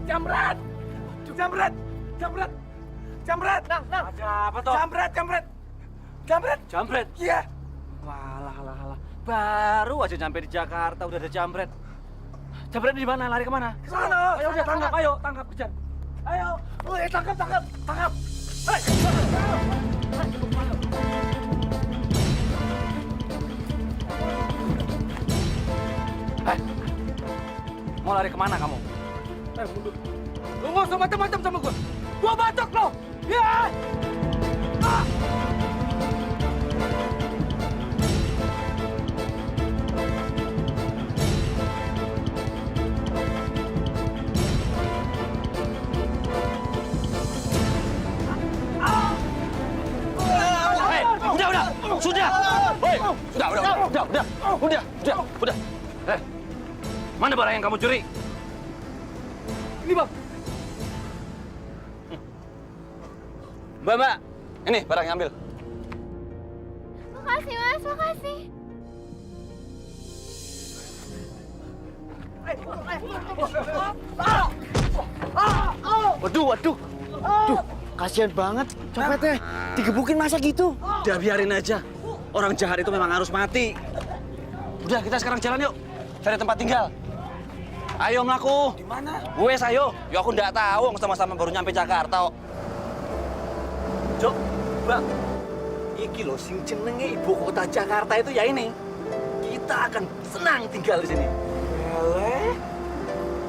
Jamret! Jamret! Jamret! Jamret! Ada apa toh? Jamret! Jamret! Jamret! Jambret? Iya. Walah. Baru aja nyampe di Jakarta udah ada jambret. Jambret di mana? Lari kemana? Ke sana. Ayo udah tangkap, ayo tangkap kejar. Ayo. Woi, tangkap. Hei. Hei, mau lari kemana kamu? Mundur. Lu nggak usah macam-macam sama gua. Gua batok lo. Ya. Ah. Sudah. Hei, udah. Mana barang yang kamu curi? Ini, Bang. Mbak, ini barang yang ambil. Makasih, Mas. Makasih. Waduh. Duh, kasihan banget copetnya. Digebukin masa gitu? Udah biarin aja. Orang jahat itu memang harus mati. Udah, kita sekarang jalan yuk. Cari tempat tinggal. Ayo melaku. Di mana? Wes ayo. Ya aku nggak tahu, sama-sama baru nyampe Jakarta kok. Jok, Bang. Iki lo sing jenenge ibu kota Jakarta itu ya ini. Kita akan senang tinggal di sini.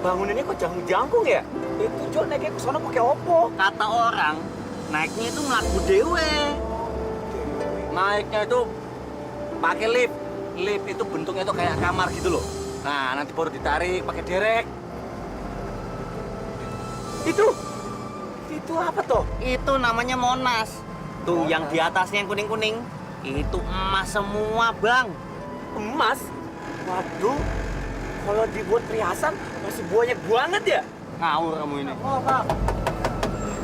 Bangunannya kok jangkung ya? Itu Jok naiknya ke sana pakai opo? Kata orang, naiknya itu melaku dewe. Naiknya itu pakai lift. Lift itu bentuknya itu kayak kamar gitu loh. Nah, nanti baru ditarik pakai derek. Itu apa toh? Itu namanya Monas. Tuh yang di atasnya yang kuning-kuning, itu emas semua, Bang. Emas? Waduh, kalau dibuat perhiasan masih banyak banget ya? Ngawur kamu ini. Oh, Pak.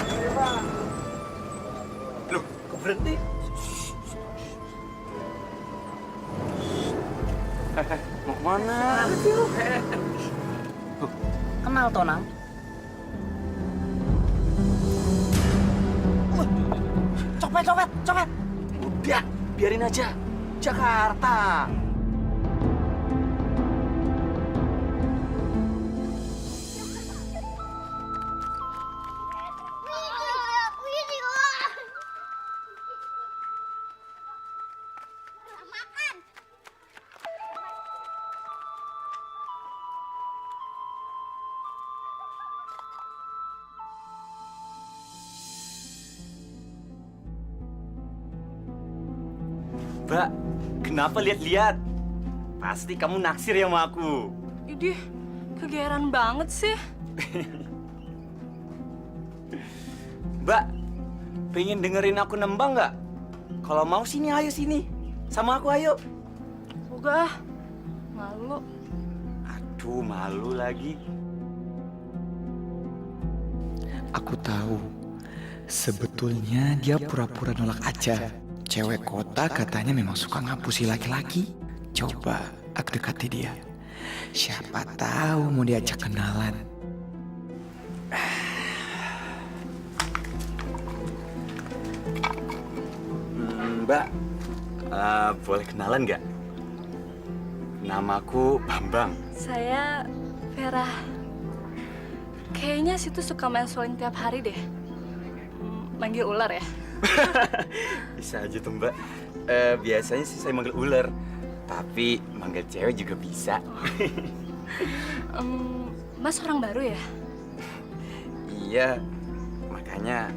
Iya, Pak. Loh, kok berhenti? Mau kemana? Kenal Tonang? Copet. Udah, biarin aja. Jakarta. Mbak, kenapa lihat-lihat? Pasti kamu naksir ya sama aku. Idih, kegeeran banget sih. Mbak, pengen dengerin aku nembang nggak? Kalau mau sini, ayo sini. Sama aku, ayo. Udah, malu. Aduh, malu lagi. Aku tahu, sebetulnya dia pura-pura nolak aja. Cewek kota katanya memang suka ngapusi laki-laki. Coba aku dekati dia. Siapa tahu mau diajak kenalan. Mbak, boleh kenalan nggak? Namaku Bambang. Saya Vera. Kayaknya situ suka main suling tiap hari deh. Manggil ular ya? Bisa aja tuh, Mbak. Biasanya sih saya manggil ular. Tapi manggil cewek juga bisa. Mas orang baru ya? Iya, makanya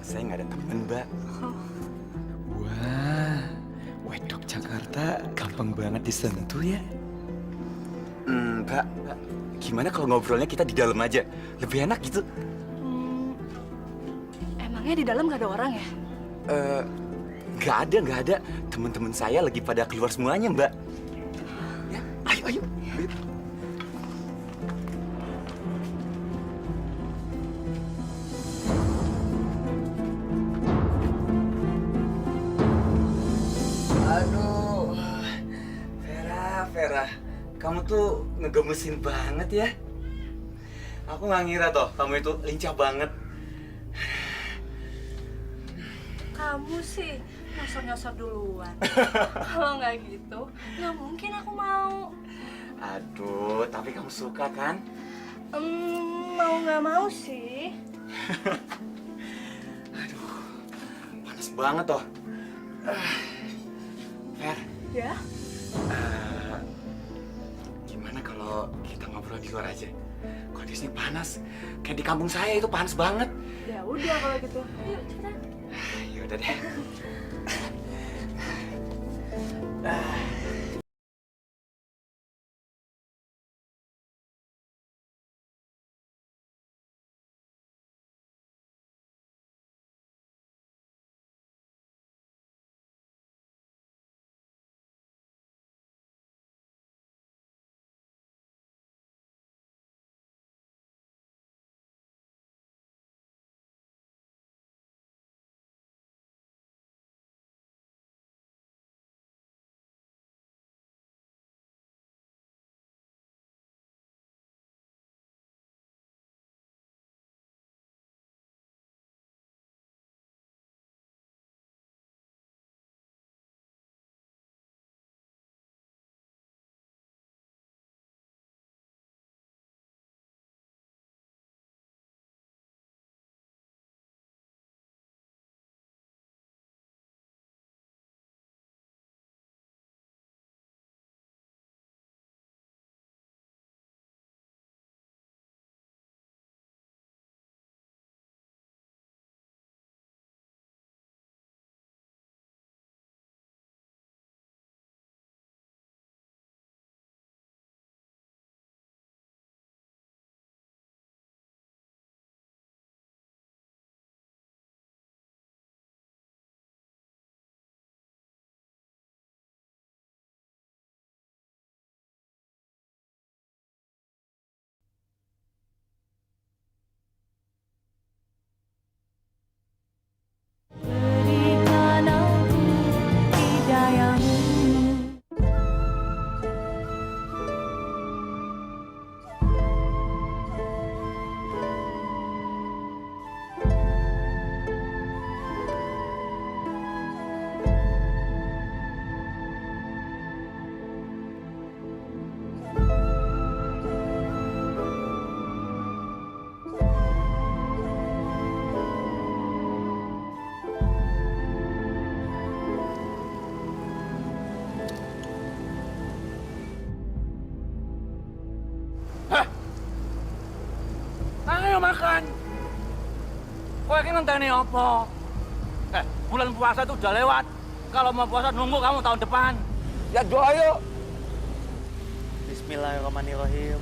saya nggak ada temen, Mbak. Wah, wedok Jakarta gampang banget disentuh ya. Mbak, gimana kalau ngobrolnya kita di dalam aja? Lebih enak gitu. Emangnya di dalam gak ada orang ya? Nggak ada. Teman-teman saya lagi pada keluar semuanya, Mbak. Ya, ayo. Aduh, Vera, kamu tuh ngegemesin banget ya. Aku nggak ngira toh kamu itu lincah banget. Kamu sih nyosor-nyosor duluan. Kalau nggak gitu, nggak mungkin aku mau. Aduh, tapi kamu suka kan? Mau nggak mau sih. Aduh, panas banget toh. Ver, Ya? gimana kalau kita ngobrol di luar aja? Kondisinya panas, kayak di kampung saya itu panas banget. Ya udah kalau gitu. Yuk cepetan. Ya udah deh. Berikan aku hidayamu. Ayo makan. Kok ini ngenteni apa? Bulan puasa itu udah lewat. Kalau mau puasa nunggu kamu tahun depan. Ya doa yuk. Bismillahirrahmanirrahim.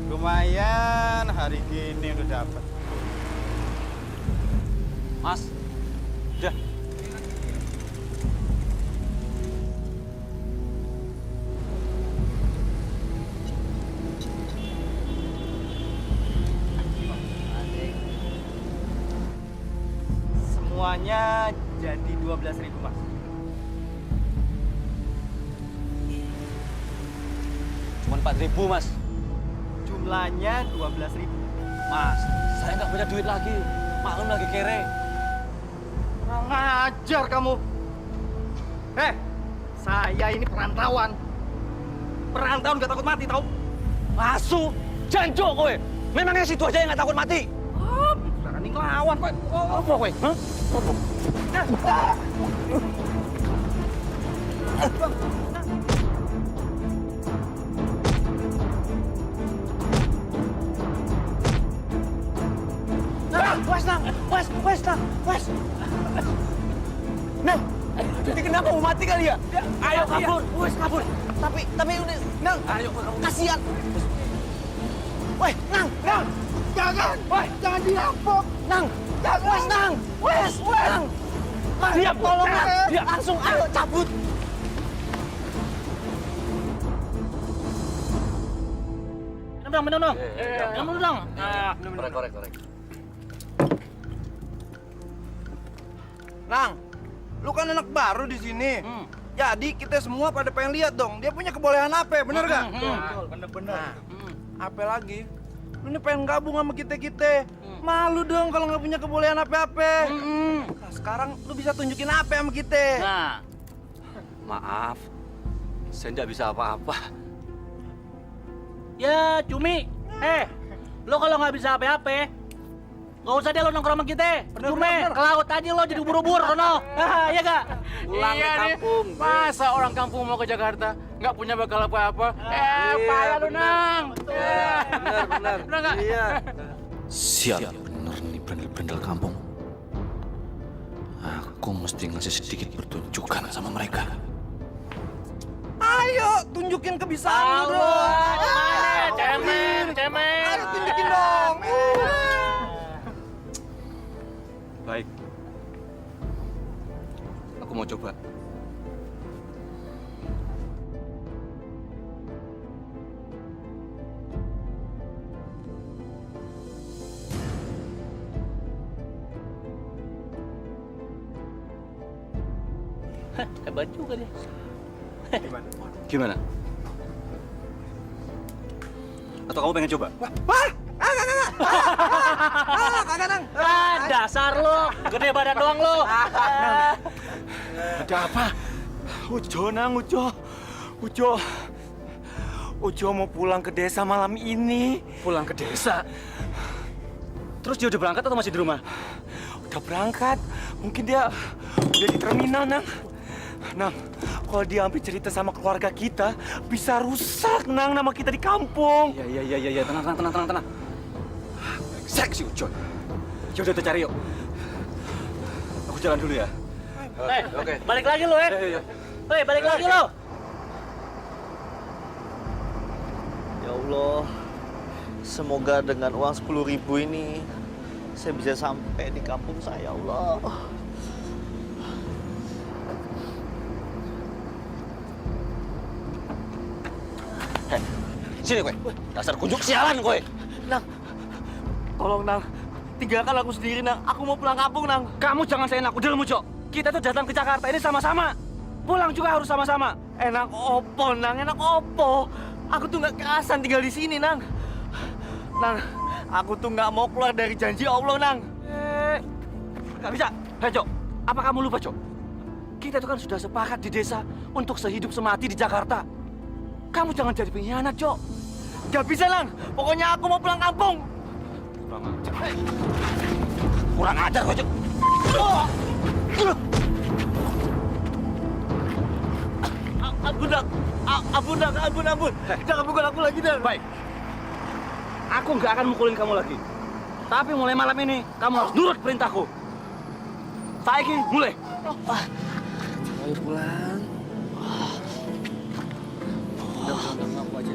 Lumayan hari gini udah dapat. Mas, udah. Semuanya jadi 12.000, Mas. Cuma 4.000, Mas. Jumlahnya 12.000. Mas, saya nggak punya duit lagi. Maklum lagi kere. Kurang ajar kamu. Saya ini perantauan. Perantauan nggak takut mati, tahu? Asu, jancuk kowe. Memangnya situ aja yang nggak takut mati. Berani ngelawan, Pak. Apa kowe? Hah? Apa? Wes, Nang. Wes. Nang, ini kenapa mau mati kali ya? Ayo kabur, wes kabur. Tapi udah, Nang. Ayo kabur. Kasihan. Weh, Nang. Jangan. Weh, jangan dirampok. Nang. Wes, Nang. Wes. Nang. Dia tolong, Nang. Dia langsung ayo cabut. Minum dong. Minum dong. Korek. Nang, lu kan anak baru di sini. Jadi kita semua pada pengen lihat dong, dia punya kebolehan apa, bener gak? Bener-bener. Nah, apa lagi? Lu ini pengen gabung sama kita-kita. Malu dong kalau nggak punya kebolehan apa-apa. Nah, sekarang lu bisa tunjukin apa sama kita. Nah, maaf, saya nggak bisa apa-apa. Ya, Cumi. Lo kalau nggak bisa apa-apa, nggak usah deh lo nongkrong sama kita. Percuma, ke laut aja lo jadi ubur-ubur, Rono. Iya gak? Pulang ke kampung. Nih. Masa orang kampung mau ke Jakarta nggak punya bekal apa-apa? Payah lu, Nang. Bener. Bener nggak? Iya. Sial, bener nih brandel-brandel kampung. Aku mesti ngasih sedikit pertunjukan sama mereka. Ayo, tunjukin kebisaan lu dong. Cemen. Ayo tunjukin dong. Baik. Aku mau coba. Hebat juga dia. Gimana? Atau kamu pengen coba? Kagak, Nang. Dasar lo, gede badan doang lo. Ada apa? Ujo, Nang, Ujo. Ujo mau pulang ke desa malam ini. Pulang ke desa. Terus dia udah berangkat atau masih di rumah? Udah berangkat. Mungkin dia udah di terminal, Nang. Nang, kalau dia sampai cerita sama keluarga kita, bisa rusak, Nang, nama kita di kampung. Iya. Tenang. Sek si Ujo. Ya udah, kita cari yuk. Aku jalan dulu ya. Oke. Balik lagi lo, balik lagi lo. Ya Allah, semoga dengan uang 10.000 ini saya bisa sampai di kampung saya, Allah. Sini kowe. Dasar kunjuk sialan kowe. Nang, tolong, Nang. Tinggalkan aku sendiri, Nang. Aku mau pulang kampung, Nang. Kamu jangan seenak udah Mujo. Kita tuh datang ke Jakarta ini sama-sama. Pulang juga harus sama-sama. Enak opo, Nang. Enak opo. Aku tuh nggak kerasan tinggal di sini, Nang. Nang, aku tuh nggak mau keluar dari janji Allah, Nang. Nggak bisa. Hei, Cok. Apa kamu lupa, Cok? Kita itu kan sudah sepakat di desa untuk sehidup semati di Jakarta. Kamu jangan jadi pengkhianat, Cok. Gak bisa, Nang. Pokoknya aku mau pulang kampung. Kurang ajar, Cok. Ampun, Nang. Ampun. Jangan pukul aku lagi, Nang. Baik. Aku nggak akan mukulin kamu lagi. Tapi mulai malam ini, kamu harus nurut perintahku. Saiki, mulai. Ayo pulang. Udah, ngaku aja.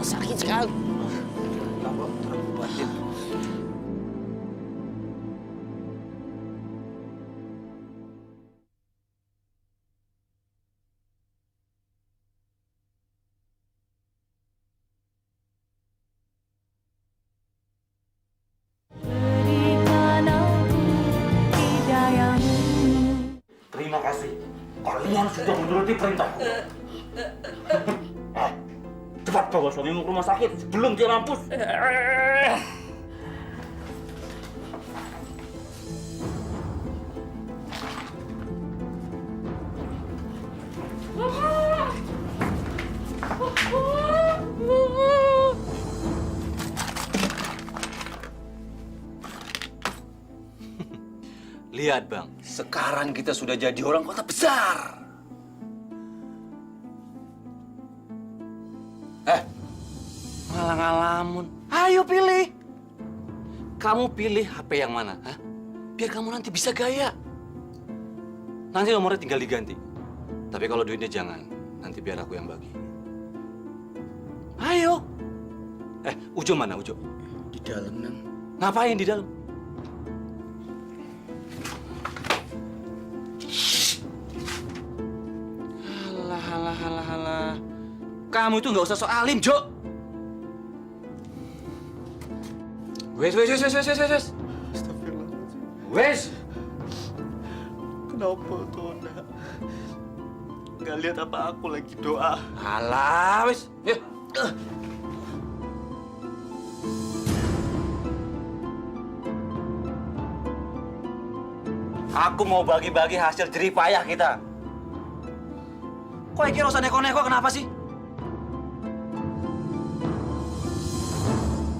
Sakit sekali. Terima kasih. Kalian sudah menuruti perintahku. Cepat bawa suamimu ke rumah sakit sebelum dia mampus. Lihat, Bang. Sekarang kita sudah jadi orang kota besar. Malah ngalamun. Ayo pilih. Kamu pilih HP yang mana? Hah? Biar kamu nanti bisa gaya. Nanti nomornya tinggal diganti. Tapi kalau duitnya jangan. Nanti biar aku yang bagi. Ayo. Ujo mana, Ujo? Di dalam, Nang. Ngapain di dalam? Halah. Kamu itu nggak usah sok alim, Jo. Wes. Wes. Kenapa tuh, nak? Nggak lihat apa aku lagi doa. Alah, wes. Yuk. Aku mau bagi-bagi hasil jerih payah kita. Kok kira usah neko-neko kenapa sih?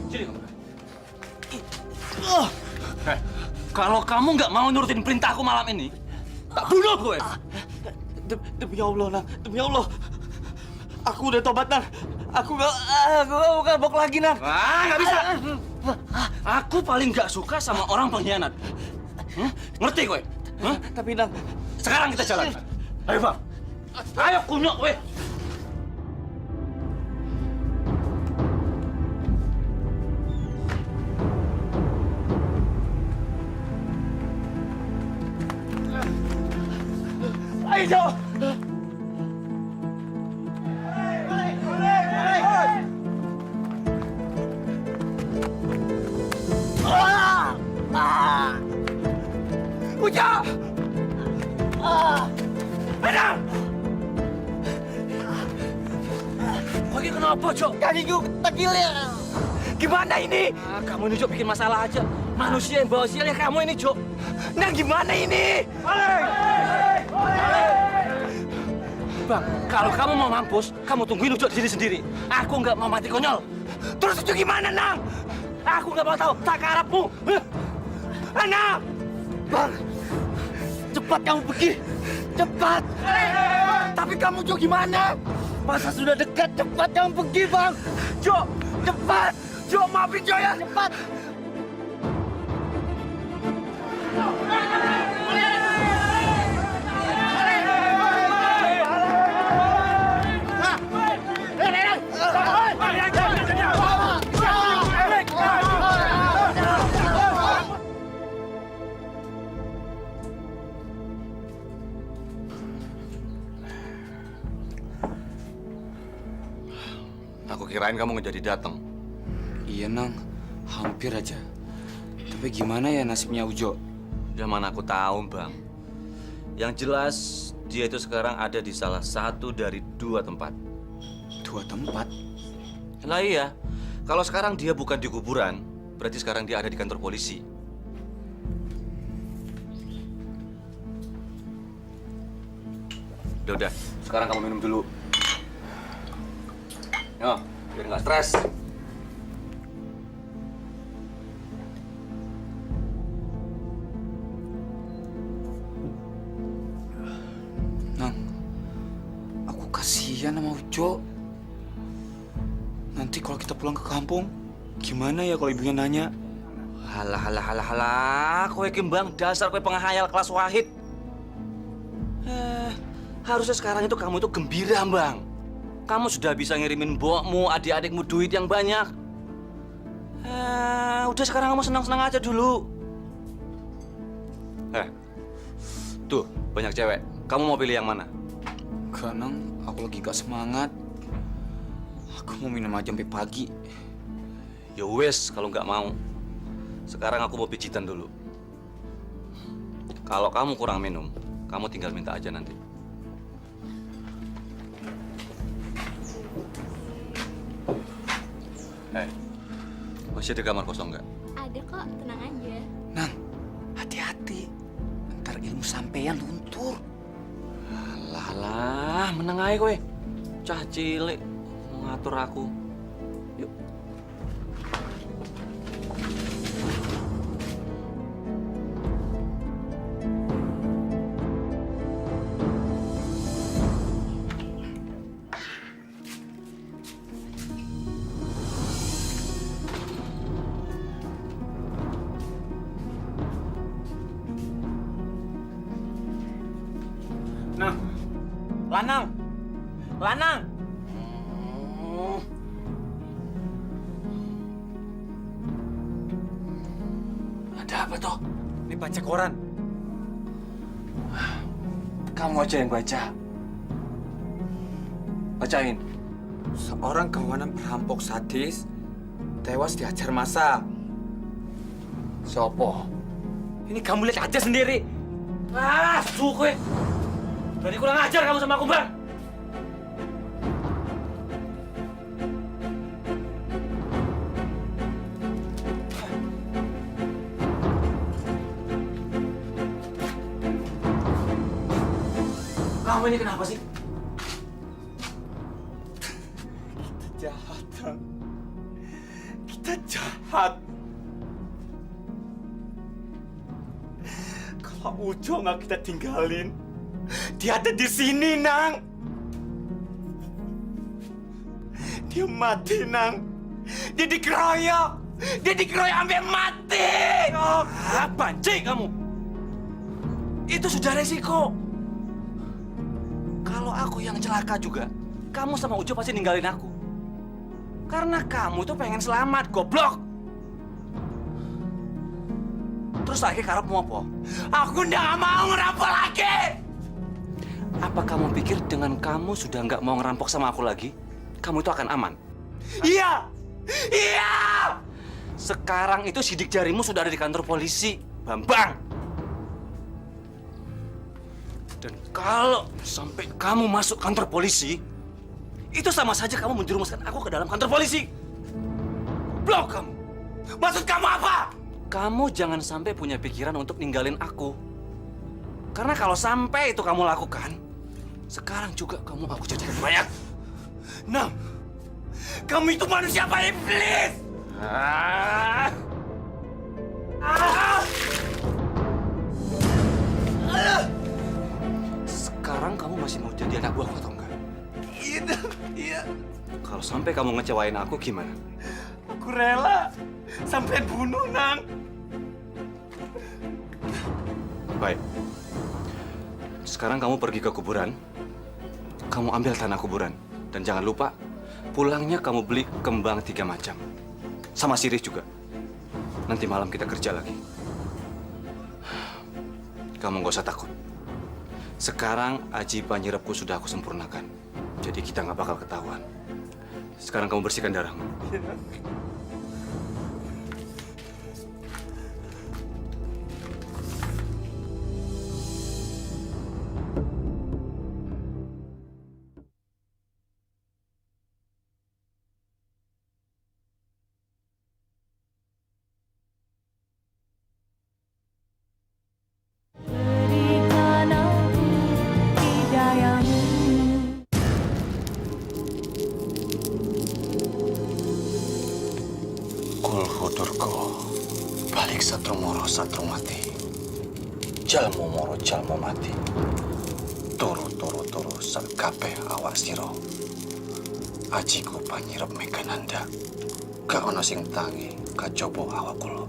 Sini kamu. Kalau kamu nggak mau nurutin perintahku malam ini, tak bunuh gue. Demi Allah, Nang. Demi Allah. Aku udah tobat, Nang. Aku nggak bok lagi, Nang. Nggak bisa. Aku paling nggak suka sama orang pengkhianat. Ngerti gue? Tapi, Nang. Sekarang kita jalan. Ayo, Bang. Ayo, kunyuk, weh. Ayo! Uja! Adam! Kok ini kenapa, Cok? Kakiku tegilnya. Gimana ini? Kamu ini, Cok, bikin masalah aja. Manusia yang bawa sial ya kamu ini, Cok. Nang, gimana ini? Bang, kalau kamu mau mampus, kamu tungguin Ujo di sini sendiri. Aku nggak mau mati konyol. Terus itu gimana, Nang? Aku nggak mau tahu tak karapmu. Nang! Bang, cepat kamu pergi. Cepat. Tapi kamu, Jo, gimana? Masa sudah dekat, cepat kamu pergi, Bang. Jo, cepat. Jo, maafin Jo ya, cepat. Aku kirain kamu nggak jadi datang. Iya, Nang. Hampir aja. Tapi gimana ya nasibnya Ujo? Ya mana aku tahu, Bang. Yang jelas dia itu sekarang ada di salah satu dari 2 tempat. 2 tempat? Lah iya, kalau sekarang dia bukan di kuburan, berarti sekarang dia ada di kantor polisi. Udah, sekarang kamu minum dulu. Yo, biar nggak stres. Nang, aku kasihan sama Ujo. Nanti kalau kita pulang ke kampung, gimana ya kalau ibunya nanya? Halah, kowe ki Bang, dasar kowe penghayal kelas wahid. Harusnya sekarang itu kamu itu gembira, Bang. Kamu sudah bisa ngirimin mbokmu, adik-adikmu duit yang banyak. Udah sekarang kamu senang-senang aja dulu. Tuh, banyak cewek. Kamu mau pilih yang mana? Enggak, Nang. Aku lagi gak semangat. Aku mau minum aja sampai pagi. Ya wes, kalau nggak mau. Sekarang aku mau pijitan dulu. Kalau kamu kurang minum, kamu tinggal minta aja nanti. Masih ada kamar kosong nggak? Ada kok, tenang aja. Nang, hati-hati. Ntar ilmu sampeyan luntur. Alah, meneng aja kowe. Cah cilik mau ngatur aku. Yuk. Nang. Lanang. Lanang. Ada apa toh? Ini baca koran. Kamu aja yang baca. Bacain. Seorang kawanan perampok sadis tewas dihajar massa. Sopo? Ini kamu lihat aja sendiri. Ah, suku. Berani kurang ajar kamu sama aku, Bang. Kamu ini kenapa sih? Kita jahat, Nang. Kita jahat. Kalau Ujo nggak kita tinggalin, dia ada di sini, Nang. Dia mati, Nang. Dia dikeroyok. Dia dikeroyok sampai mati. Oh, Banci kamu. Itu sudah resiko. Kalau aku yang celaka juga, kamu sama Ujo pasti ninggalin aku. Karena kamu itu pengen selamat, goblok. Terus lagi karep mau apa? aku nggak mau ngerampok lagi. Apa kamu pikir dengan kamu sudah nggak mau ngerampok sama aku lagi, kamu itu akan aman? Iya, iya. Sekarang itu sidik jarimu sudah ada di kantor polisi, Bambang. Dan kalau sampai kamu masuk kantor polisi, itu sama saja kamu menjerumuskan aku ke dalam kantor polisi. Blok kamu. Maksud kamu apa? Kamu jangan sampai punya pikiran untuk ninggalin aku. Karena kalau sampai itu kamu lakukan, sekarang juga kamu aku jadikan mayat. Nang, kamu itu manusia apa iblis? Ah. Sekarang kamu masih mau jadi anak buahku atau enggak? Iya, iya. Kalau sampai kamu ngecewain aku gimana? Aku rela sampai bunuh, Nang. Baik. Sekarang kamu pergi ke kuburan. Kamu ambil tanah kuburan. Dan jangan lupa, pulangnya kamu beli kembang 3 macam. Sama sirih juga. Nanti malam kita kerja lagi. Kamu nggak usah takut. Sekarang aji panyirepku sudah aku sempurnakan. Jadi kita nggak bakal ketahuan. Sekarang kamu bersihkan darahmu. Berikan aku hidayamu. Kul hudurku, balik satru moro satru mati. Jalmu moro jalmu mati. Turu turu turu sakabeh awak sira. Ajiku panyirep megananda. Gak ono sing tangi kajaba awak kula.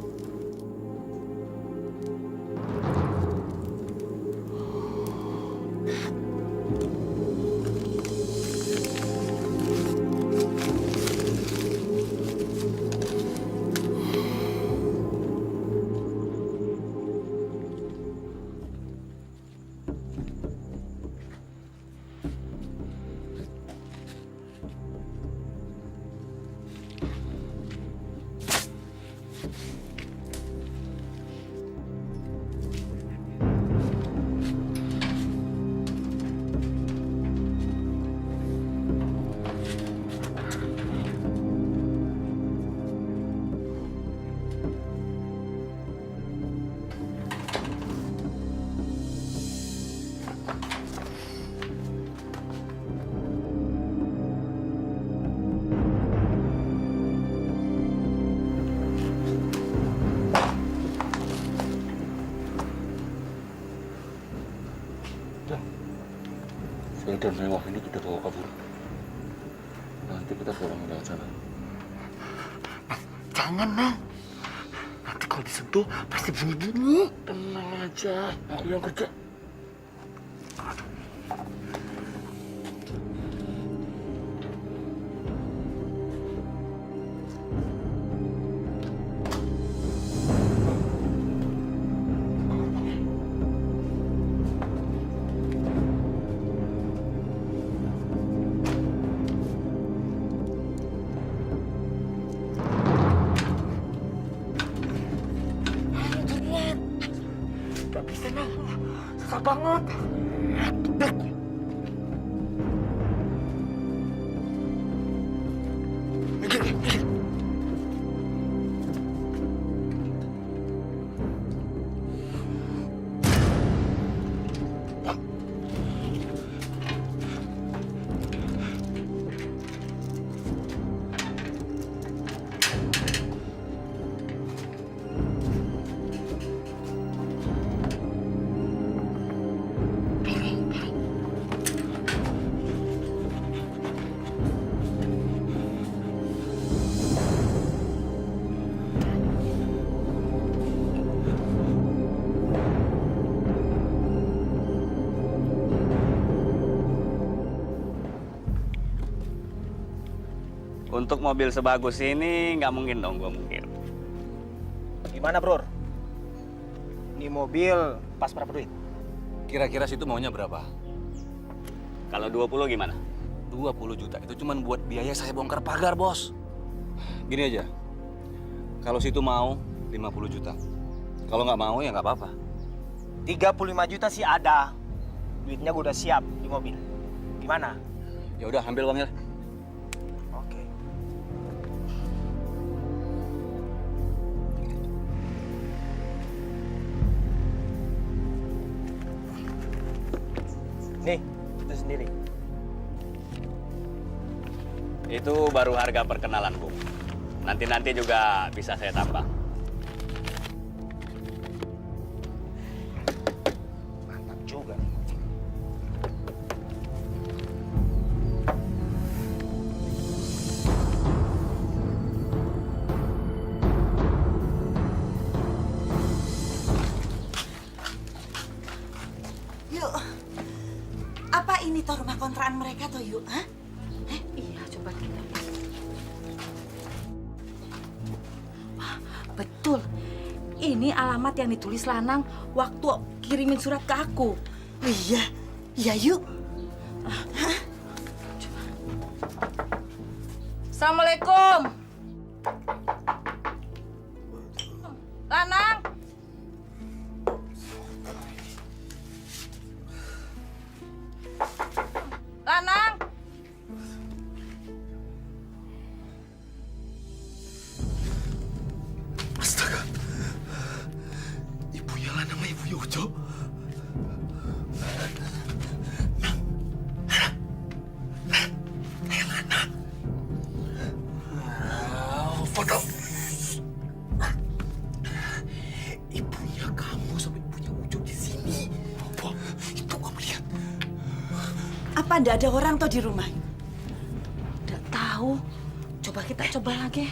Sepeda mewah ini kita bawa kabur. Nanti kita pulang lewat sana. Jangan, Nang. Nanti kalau disentuh pasti bunyi-bunyi. Tenang aja, aku yang kerja. Gak bisa, Nang. Susah banget. Untuk mobil sebagus ini nggak mungkin dong gua mungkin. Gimana, Bro? Ini mobil pas berapa duit? Kira-kira situ maunya berapa? Kalau 20 gimana? 20 juta. Itu cuma buat biaya saya bongkar pagar, Bos. Gini aja. Kalau situ mau 50 juta. Kalau nggak mau ya nggak apa-apa. 35 juta sih ada. Duitnya gue udah siap di mobil. Gimana? Ya udah, ambil uangnya. Oke. Nih, itu sendiri. Itu baru harga perkenalan, Bu. Nanti juga bisa saya tambah. Mantap juga. Yuk, apa ini toh rumah kontrakan mereka toh yuk? Hah? Iya, coba kita. Wah, betul. Ini alamat yang ditulis Lanang waktu kirimin surat ke aku. Oh iya, iya yuk. Assalamualaikum. Lanang. Lanang. Astaga. Ibunya Lana sama ibunya Ujo. Foto. Ibunya kamu sama ibunya Ujo di sini. Wah, itu kamu lihat. Apa ndak ada orang toh di rumah? Nggak tahu. Coba kita coba lagi.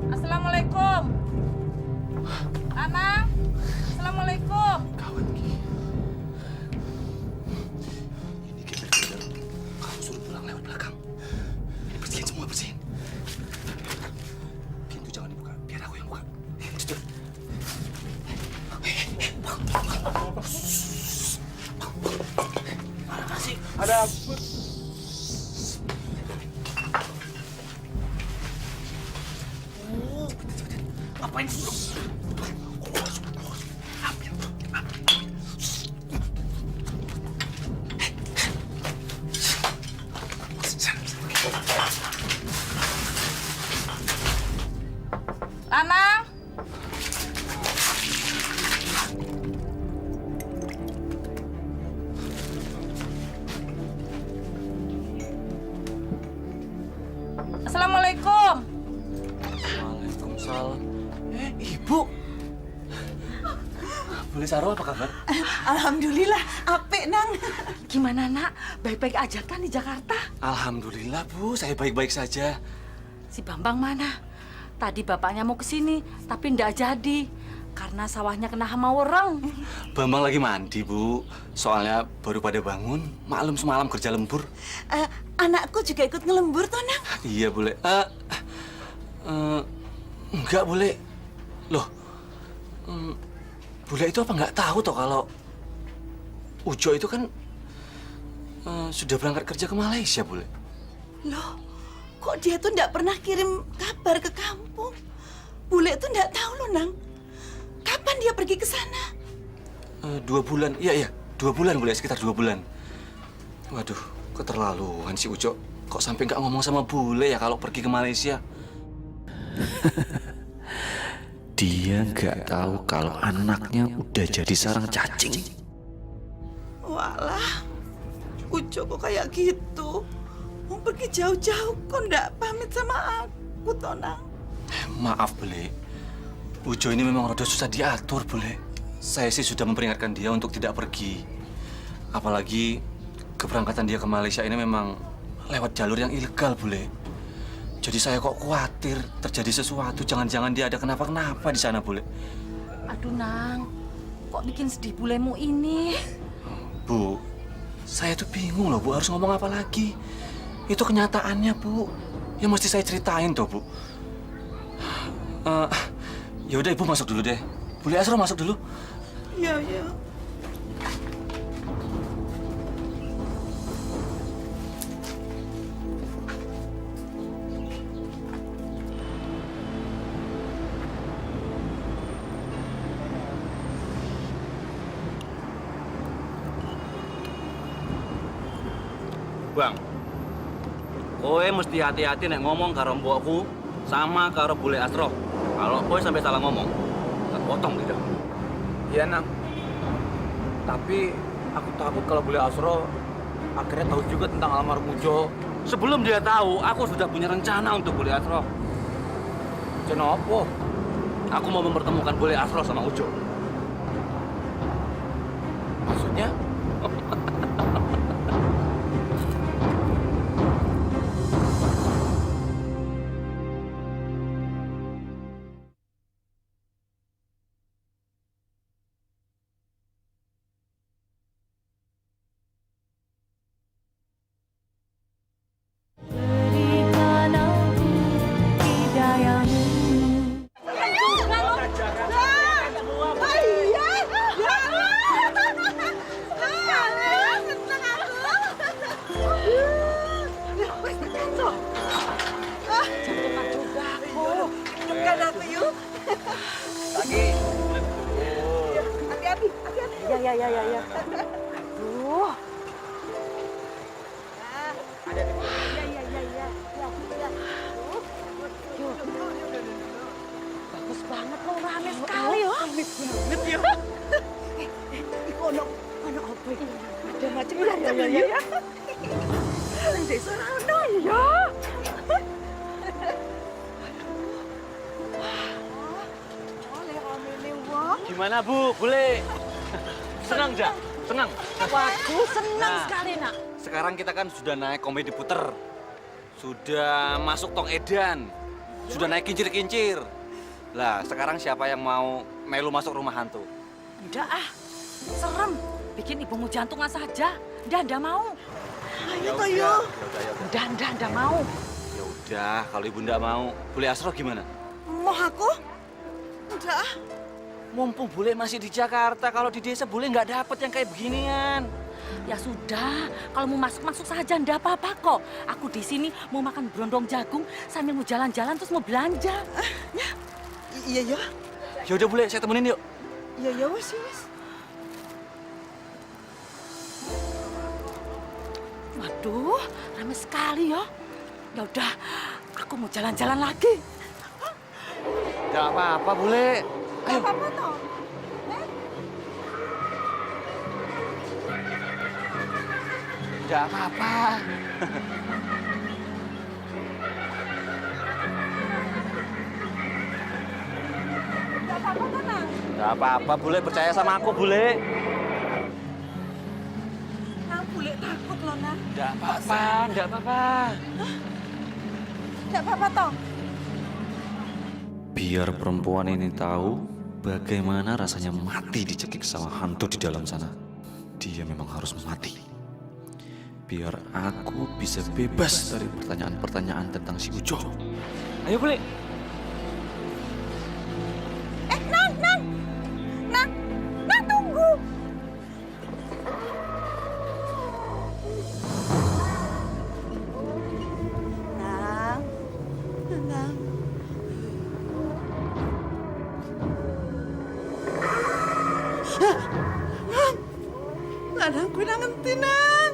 Assalamualaikum. Lanang. Assalamualaikum. Kawan Ki. Ini bener-bener kamu suruh pulang lewat belakang. Ini bersihin semua, bersihin. Pintu jangan dibuka, biar aku yang buka. Cepet. Mana sih? Ada Ngapain sih? Lanang. Assalamualaikum. Waalaikumsalam. Ibu. Boleh Sarul, apa kabar? Alhamdulillah, apik nang. Gimana nak? Baik-baik aja kan di Jakarta? Alhamdulillah, Bu. Saya baik-baik saja. Si Bambang mana? Tadi bapaknya mau kesini, tapi ndak jadi. Karena sawahnya kena hama orang. Bambang lagi mandi, Bu. Soalnya baru pada bangun. Maklum semalam kerja lembur. Anakku juga ikut ngelembur toh nang. Iya, boleh. Enggak boleh. Loh, Bule itu apa nggak tahu toh kalau Ujo itu kan sudah berangkat kerja ke Malaysia, Bule? Loh, kok dia tuh nggak pernah kirim kabar ke kampung. Bule tuh nggak tahu loh, Nang. Kapan dia pergi ke sana? 2 bulan, iya, 2 bulan Bule, sekitar 2 bulan. Waduh, keterlaluan si Ujo. Kok sampai nggak ngomong sama Bule ya kalau pergi ke Malaysia? Dia nggak tahu kalau anaknya udah jadi sarang cacing. Walah, Ujo kok kayak gitu? Mau pergi jauh-jauh kok nggak pamit sama aku, toh, Nang? Maaf, Bule. Ujo ini memang rada susah diatur, Bule. Saya sih sudah memperingatkan dia untuk tidak pergi. Apalagi keberangkatan dia ke Malaysia ini memang lewat jalur yang ilegal, Bule. Jadi saya kok khawatir terjadi sesuatu. Jangan-jangan dia ada kenapa-kenapa di sana, Bule. Aduh, Nang. Kok bikin sedih bulemu ini? Bu, saya tuh bingung loh, Bu. Harus ngomong apa lagi? Itu kenyataannya, Bu. Ya mesti saya ceritain tuh, Bu. Ya udah, Ibu masuk dulu deh. Bule Asro masuk dulu. Iya, iya. Bang, kowe mesti hati-hati nek ngomong karo mbokku sama karo Bule Asro. Kalau kowe sampai salah ngomong, tak potong tidak. Iya, Nang. Tapi aku takut kalau Bule Asro akhirnya tahu juga tentang almarhum Ujo. Sebelum dia tahu, aku sudah punya rencana untuk Bule Asro. Kenapa? Aku mau mempertemukan Bule Asro sama Ujo. Maksudnya? Berikan aku hidayamu. Bukan aku yuk. Hati-hati, hati-hati. Ya. Aduh. Bagus banget loh, rame sekali loh. Ono apa ini? Ada macam-macam ya. Nang desa ono ya. Oleh ramene wong. Gimana, Bu? Bule? Senang, Jak? Senang? Waduh, senang sekali, Nak. Sekarang kita kan sudah naik komedi puter. Sudah masuk tong edan. Sudah naik kincir-kincir. Lah, sekarang siapa yang mau melu masuk rumah hantu? Udah ah, serem. Bikin ibumu jantungan saja. Ndak mau. Ayo toh yuk. Ndak mau. Ya udah, kalau ibu ndak mau, Bule Asro gimana? Mau aku? Udah. Mumpung Bule masih di Jakarta, kalau di desa Bule nggak dapet yang kayak beginian. Ya sudah, kalau mau masuk saja ndak apa-apa kok. Aku di sini mau makan berondong jagung sambil mau jalan-jalan terus mau belanja. Iya ya. Ya udah Bule, saya temenin yuk. Iya ya wes. Waduh, ramai sekali ya. Ya udah, aku mau jalan-jalan lagi. Nggak apa-apa Bule. Ayo. Apa toh? Nggak apa-apa. Nggak apa-apa Bule, percaya sama aku Bule. Nang Bule takut loh, Nang. Nggak apa-apa, nggak apa-apa. Nggak apa-apa toh. Biar perempuan ini tahu bagaimana rasanya mati dicekik sama hantu di dalam sana. Dia memang harus mati. Biar aku bisa bebas dari pertanyaan-pertanyaan tentang si Ujo. Ayo, Bule. Nang tunggu. Nang, nang ngerti nang.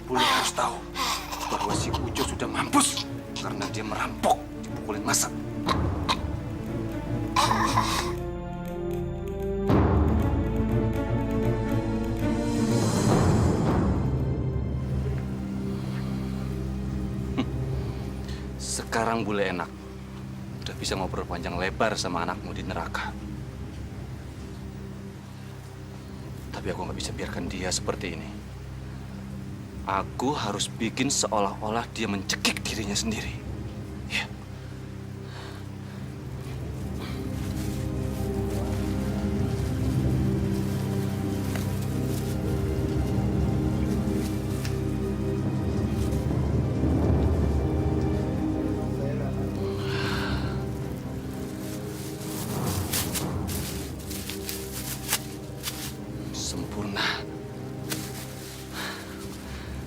Bule harus tahu bahwa si Ujo sudah mampus karena dia merampok dipukulin masa. Sekarang Bule enak. Udah bisa ngobrol panjang lebar sama anakmu di neraka. Tapi aku nggak bisa biarkan dia seperti ini. Aku harus bikin seolah-olah dia mencekik dirinya sendiri. Ya. Sempurna.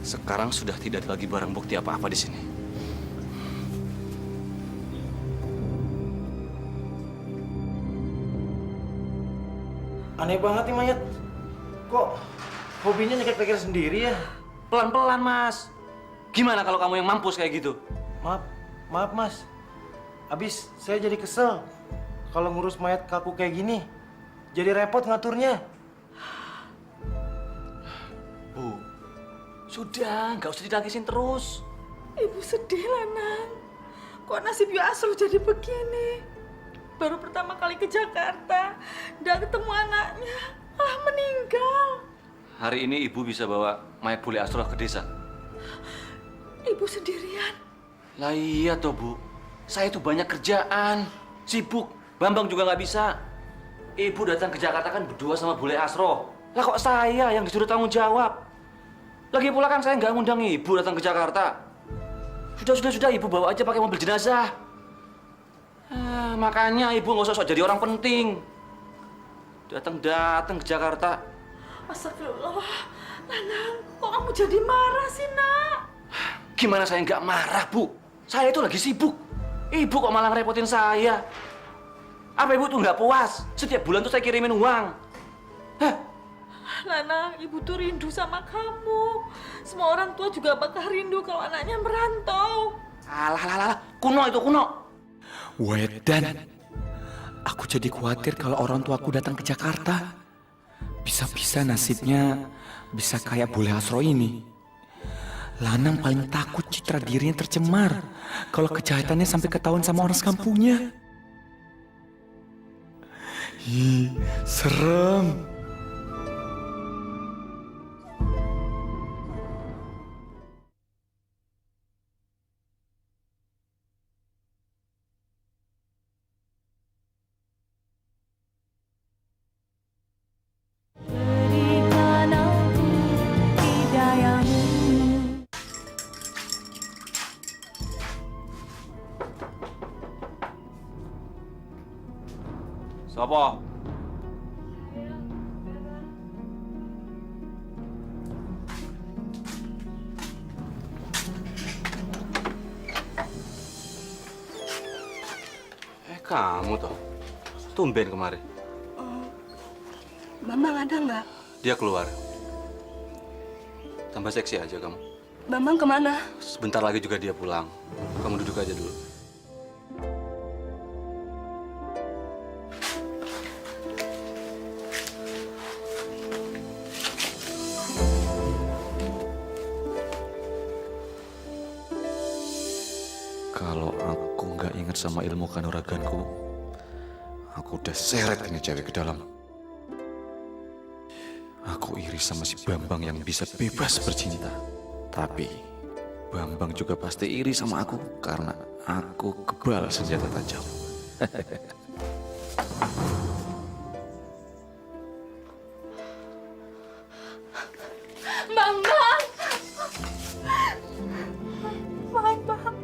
Sekarang sudah tidak ada lagi barang bukti apa-apa di sini. Aneh banget nih mayat. Kok hobinya nyekek-nyekek sendiri ya? Pelan-pelan, Mas. Gimana kalau kamu yang mampus kayak gitu? Maaf mas. Abis saya jadi kesel kalau ngurus mayat kaku kayak gini. Jadi repot ngaturnya. Bu, sudah, nggak usah ditangisin terus. Ibu sedih lah nang. Kok nasib Yu Asro jadi begini? Baru pertama kali ke Jakarta, nggak ketemu anaknya, malah meninggal. Hari ini ibu bisa bawa mayat Bule Asro ke desa. Ibu sendirian. Lah iya toh Bu, saya itu banyak kerjaan, sibuk. Bambang juga nggak bisa. Ibu datang ke Jakarta kan berdua sama Bule Asro. Lah kok saya yang disuruh tanggung jawab? Lagi pula kan saya nggak ngundang ibu datang ke Jakarta. Sudah, ibu bawa aja pakai mobil jenazah. Makanya ibu nggak usah sok jadi orang penting. Datang ke Jakarta. Astagfirullah, Nanang, kok kamu jadi marah sih, Nak? Gimana saya nggak marah, Bu? Saya itu lagi sibuk. Ibu kok malah ngerepotin saya? Apa ibu tuh nggak puas? Setiap bulan tuh saya kirimin uang. Hah? Nanang, ibu tuh rindu sama kamu. Semua orang tua juga bakal rindu kalau anaknya merantau. Alah, kuno itu kuno. Wedan, aku jadi khawatir kalau orang tuaku datang ke Jakarta. Bisa-bisa nasibnya bisa kayak Bule Asro ini. Lanang paling takut citra dirinya tercemar kalau kejahatannya sampai ketahuan sama orang sekampungnya. Ih, serem. Berikan aku hidayamu. Sopo? Kamu toh, tumben kemarin. Bambang ada nggak? Dia keluar. Tambah seksi aja kamu. Bambang kemana? Sebentar lagi juga dia pulang. Kamu duduk aja dulu. Kalau aku nggak ingat sama ilmu kanuraganku, aku udah seret ini cewek ke dalam. Aku iri sama si Bambang yang bisa bebas bercinta. Tapi Bambang juga pasti iri sama aku karena aku kebal senjata tajam. Bambang! Bambang!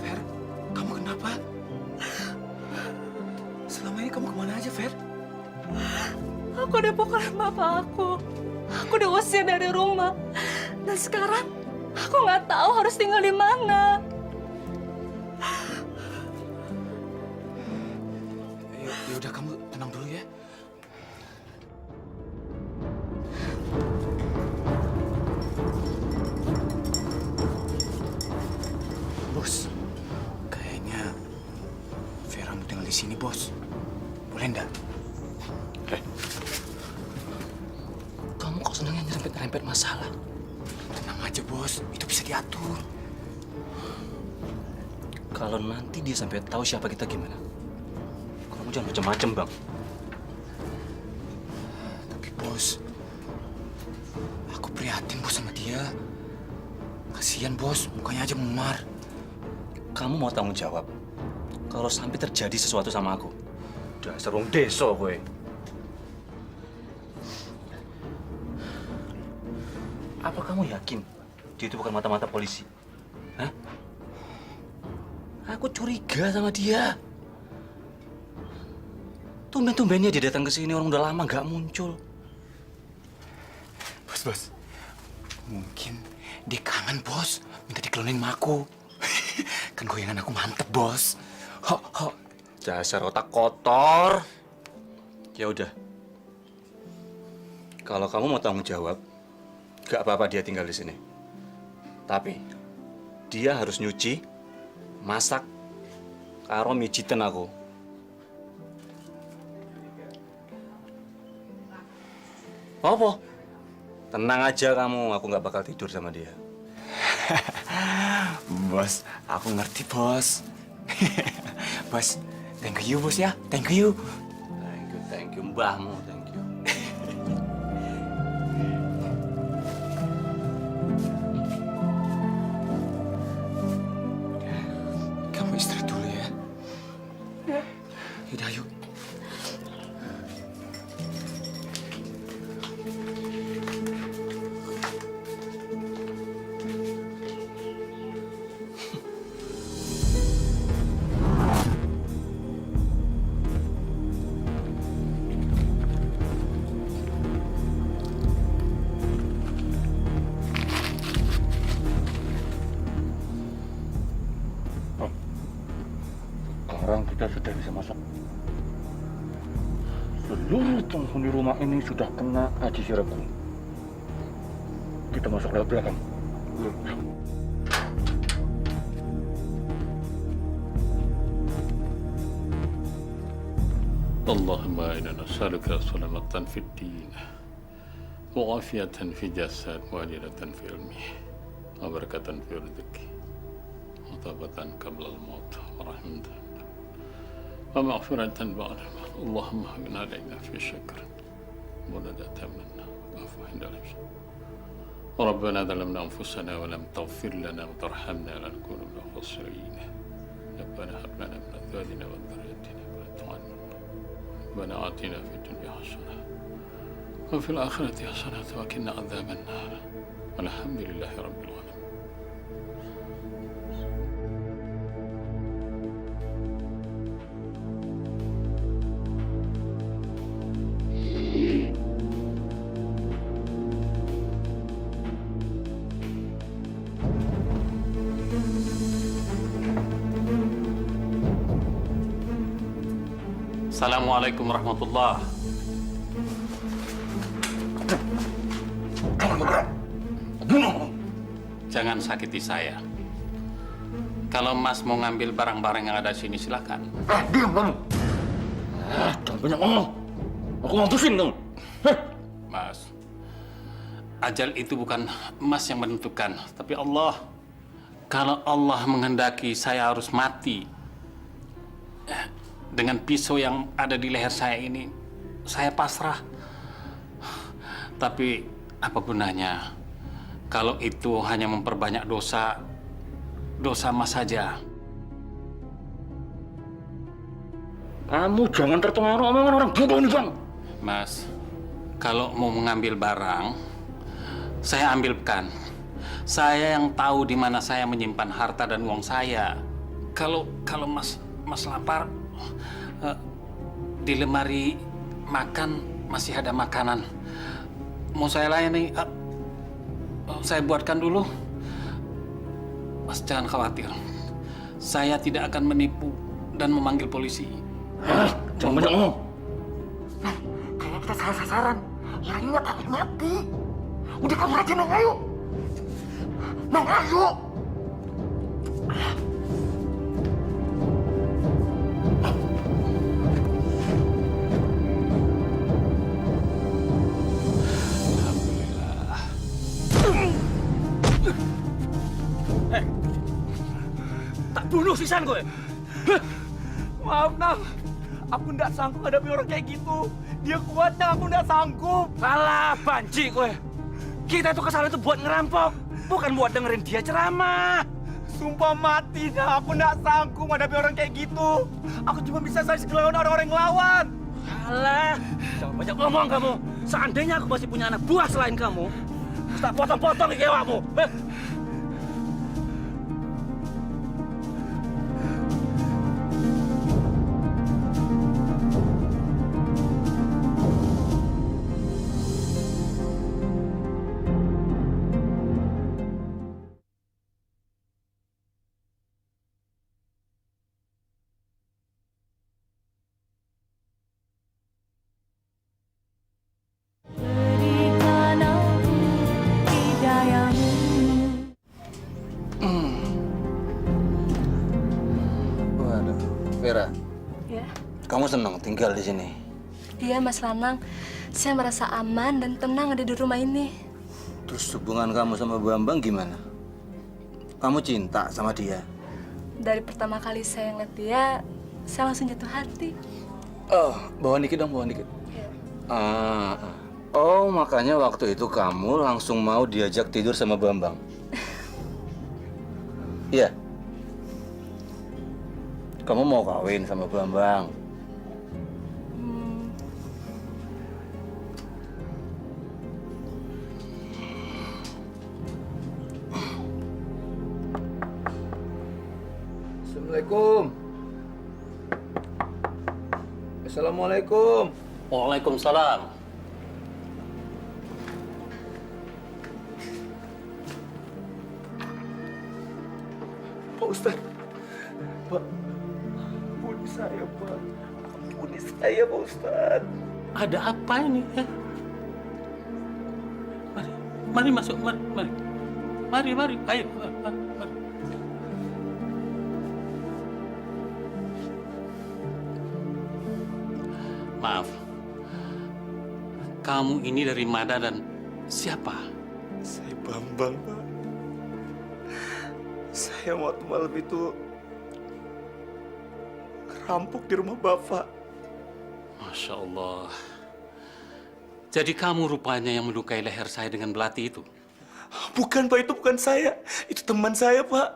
Fer, kamu kenapa? Selama ini kamu kemana aja, Fer? Aku udah pukulin bapak aku. Aku udah usir dari rumah. Dan sekarang aku nggak tahu harus tinggal di mana. Yaudah, kamu tenang dulu ya. Bos, kayaknya Vera mau tinggal di sini, Bos. Boleh enggak? Kamu kok senangnya nyerempet-nyerempet masalah? Tenang aja, Bos. Itu bisa diatur. Kalau nanti dia sampai tahu siapa kita gimana? Kamu jangan macam-macam, Bang. Tapi, Bos, aku prihatin, Bos, sama dia. Kasihan, Bos. Mukanya aja memar. Kamu mau tanggung jawab kalau sampai terjadi sesuatu sama aku? Dasar wong desa kowe. Apa kamu yakin dia itu bukan mata-mata polisi? Hah? Aku curiga sama dia. Tumben-tumbennya dia datang ke sini, orang udah lama nggak muncul. Bos. Mungkin dia kangen, Bos. Minta diklonin sama aku. Kan goyangan aku mantep, Bos. Ho. Dasar otak kotor. Ya udah. Kalau kamu mau tanggung jawab, gak apa-apa dia tinggal di sini. Tapi dia harus nyuci, masak, karo mijitin aku. Apa? Tenang aja kamu, aku nggak bakal tidur sama dia. Bos, aku ngerti, Bos. Bos, thank you, Bos ya. Thank you. Thank you, mbahmu, thank you. Kamu istirahat dulu ya. Yaudah, yuk. Sekarang kita sudah bisa masak. Seluruh penghuni rumah ini sudah kena aji sirapku. Kita masuk lewat belakang. Allahumma inna nas'aluka salamatan fid din wa afiyatan fi jasad wa adilatan fi ilmi wa barakatan fi rizqi wa tabatan qabla al-maut wa rahmatan wa maghfiratan ba'da al-maut. Allahumma hina alaina fi syakr wa la ta'tamna wa afu indal ربنا ظلمنا أنفسنا ولم تغفر لنا وترحمنا لنكون من الخاسرين ربنا هب لنا من أزواجنا وذرياتنا قرة أعين ربنا آتنا في الدنيا حسنة وفي الآخرة حسنة وقنا عذاب النار والحمد لله رب العالمين. Assalamualaikum warahmatullahi. Jangan sakiti saya. Kalau Mas mau ngambil barang-barang yang ada di sini, silakan. Diam kamu. Jangan banyak ngomong. Aku ngapusin kamu. Mas, ajal itu bukan Mas yang menentukan, tapi Allah. Kalau Allah menghendaki saya harus mati dengan pisau yang ada di leher saya ini, saya pasrah. Tapi apa gunanya kalau itu hanya memperbanyak dosa Mas saja. Kamu jangan terpengaruh omongan orang bodoh ini, Bang. Mas, kalau mau mengambil barang, saya ambilkan. Saya yang tahu di mana saya menyimpan harta dan uang saya. Kalau Mas lapar, di lemari makan masih ada makanan. Mau saya layani, saya buatkan dulu. Mas jangan khawatir. Saya tidak akan menipu dan memanggil polisi. Jangan banyak ngomong. Kayaknya kita salah sasaran. Orangnya takut mati. Udah kamu aja, Nang, ayo. Nang, ayo. Tak bunuh sisan gue. Maaf, Nang. Aku nggak sanggup hadapi orang kayak gitu. Dia kuat, Nang. Aku nggak sanggup. Alah, banci gue. Kita tuh kesalahan itu buat ngerampok, bukan buat dengerin dia ceramah. Sumpah mati, Nang. Aku nggak sanggup hadapi orang kayak gitu. Aku cuma bisa saling ngelawan orang-orang yang ngelawan. Alah, jangan banyak ngomong kamu. Seandainya aku masih punya anak buah selain kamu, tak potong-potong kewakmu. Berikan aku hidayahmu. Waduh, Vera, Ya. kamu senang tinggal di sini? Iya, Mas Lanang. Saya merasa aman dan tenang ada di rumah ini. Terus hubungan kamu sama Bambang gimana? Kamu cinta sama dia? Dari pertama kali saya ngeliat dia, saya langsung jatuh hati. Oh, bawa dikit dong, bawa dikit. Oh, makanya waktu itu kamu langsung mau diajak tidur sama Bambang? Iya? Kamu mau kawin sama Bambang? Assalamualaikum. Assalamualaikum. Waalaikumsalam. Pak Ustadz. Pak. Ampuni saya, Pak. Ampuni saya, Pak Ustadz. Ada apa ini? Mari masuk, mari. Mari, ayo. Mari. Maaf, kamu ini dari mana dan siapa? Saya Bambang, Pak. Saya waktu malam itu ngerampok di rumah Bapak. Masya Allah. Jadi kamu rupanya yang melukai leher saya dengan belati itu? Bukan, Pak. Itu bukan saya. Itu teman saya, Pak.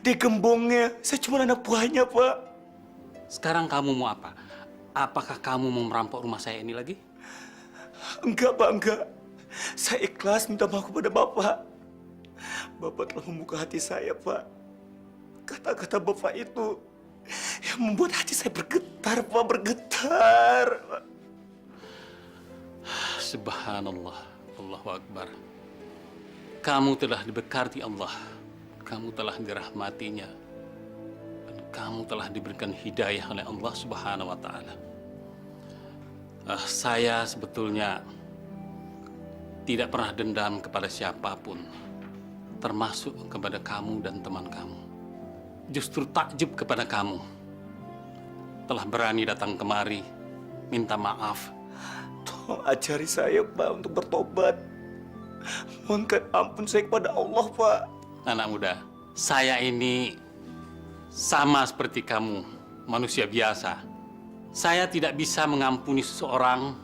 Dia gembongnya. Saya cuma anak buahnya, Pak. Sekarang kamu mau apa? Apakah kamu mau merampok rumah saya ini lagi? Enggak, Pak, enggak. Saya ikhlas minta maaf kepada Bapak. Bapak telah membuka hati saya, Pak. Kata-kata Bapak itu yang membuat hati saya bergetar, Pak, bergetar. Subhanallah, Allahu Akbar. Kamu telah diberkati Allah. Kamu telah dirahmatinya. Dan kamu telah diberikan hidayah oleh Allah Subhanahu wa Ta'ala. Saya sebetulnya tidak pernah dendam kepada siapapun, termasuk kepada kamu dan teman kamu. Justru takjub kepada kamu. Telah berani datang kemari, minta maaf. Tolong ajari saya, Pak, untuk bertobat. Mohonkan ampun saya kepada Allah, Pak. Anak muda, saya ini sama seperti kamu, manusia biasa. Saya tidak bisa mengampuni seseorang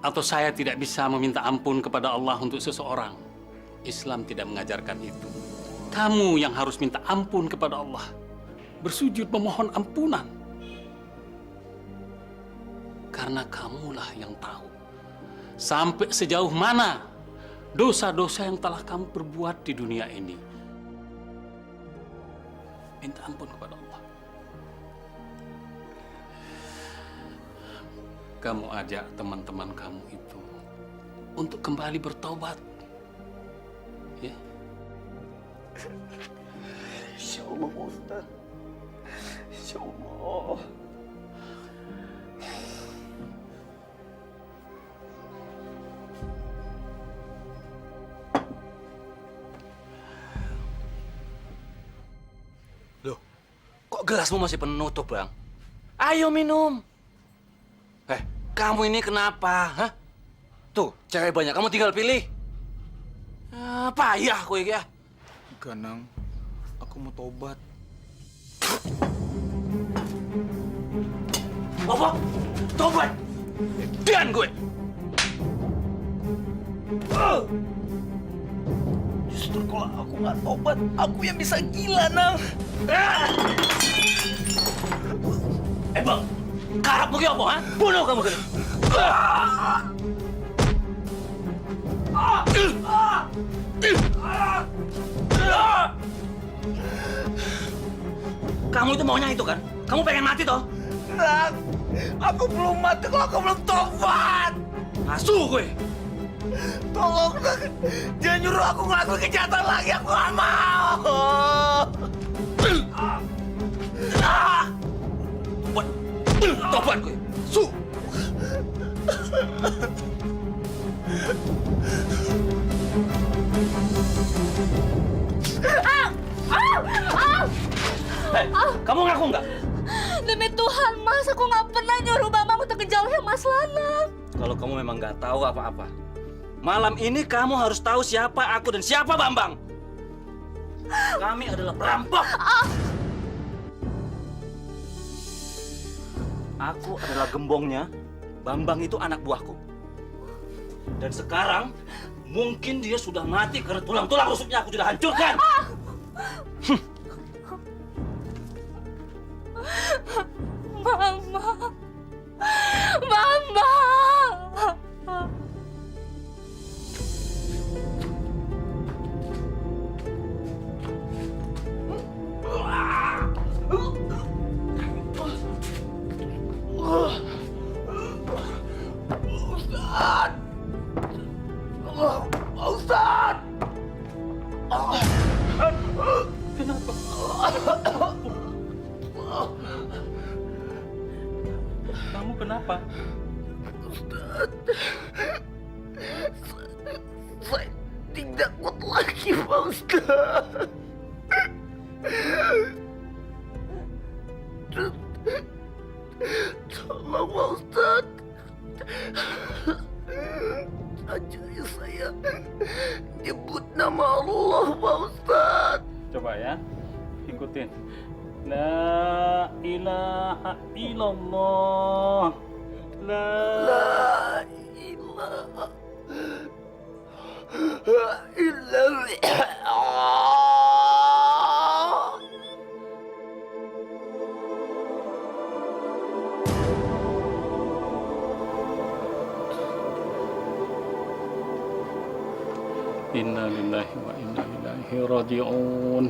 atau saya tidak bisa meminta ampun kepada Allah untuk seseorang. Islam tidak mengajarkan itu. Kamu yang harus minta ampun kepada Allah. Bersujud memohon ampunan. Karena kamulah yang tahu sampai sejauh mana dosa-dosa yang telah kamu perbuat di dunia ini. Minta ampun kepada Allah. Kamu ajak teman-teman kamu itu untuk kembali bertobat. Ya. Insya Allah, Pak Ustaz. Insya Allah. Loh, kok gelasmu masih penuh tuh, Bang? Ayo minum. Kamu ini kenapa? Hah? Tuh, cewek banyak. Kamu tinggal pilih. Payah kowe iki ya. Enggak, Nang. Aku mau tobat. Apa? Tobat? Dan gue. Justru kalau aku nggak tobat, aku yang bisa gila, Nang. Bang, karapmu ki apa, ha? Bunuh kamu kene. Kamu itu maunya itu kan? Kamu pengen mati toh? Nang, aku belum mati kalau aku belum tobat. Asu gue. Tolong, Nang. Jangan nyuruh aku ngelakuin kejahatan lagi. Aku nggak mau. Tobat gue. Su. Kamu ngaku nggak? Demi Tuhan, Mas, aku nggak pernah nyuruh Bambang untuk ngejauhin Mas Lanang. Kalau kamu memang nggak tahu apa-apa, malam ini kamu harus tahu siapa aku dan siapa Bambang. Kami adalah perampok. Aku adalah gembongnya. Bambang itu anak buahku. Dan sekarang mungkin dia sudah mati karena tulang-tulang rusuknya aku sudah hancurkan. Mama. Bambang. Ustaz! Kamu kenapa? Saya tidak kuat lagi, Pak Ustaz. Tolong, Pak Ustaz. Ajari saya nyebut nama Allah, Pak Ustaz. Coba ya, ikutin. La ilaha illallah. La ilaha illallah. Inna lillahi wa inna ilaihi raji'un.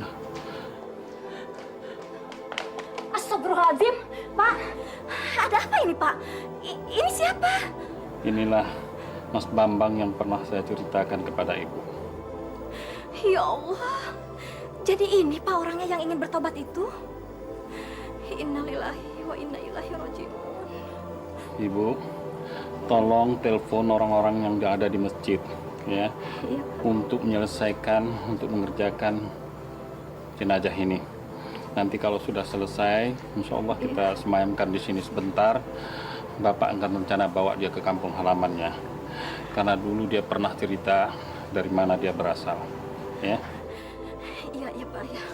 Astagfirullahaladzim, Pak. Ada apa ini, Pak? Ini siapa? Inilah Mas Bambang yang pernah saya ceritakan kepada Ibu. Ya Allah. Jadi ini Pak orangnya yang ingin bertobat itu? Innalillahi wa inna ilaihi raji'un. Ibu, tolong telepon orang-orang yang ada di masjid, ya, untuk menyelesaikan, untuk mengerjakan jenazah ini. Nanti kalau sudah selesai, insya Allah kita semayamkan di sini sebentar. Bapak akan rencana bawa dia ke kampung halamannya. Karena dulu dia pernah cerita dari mana dia berasal, ya. Iya, Pak, ya.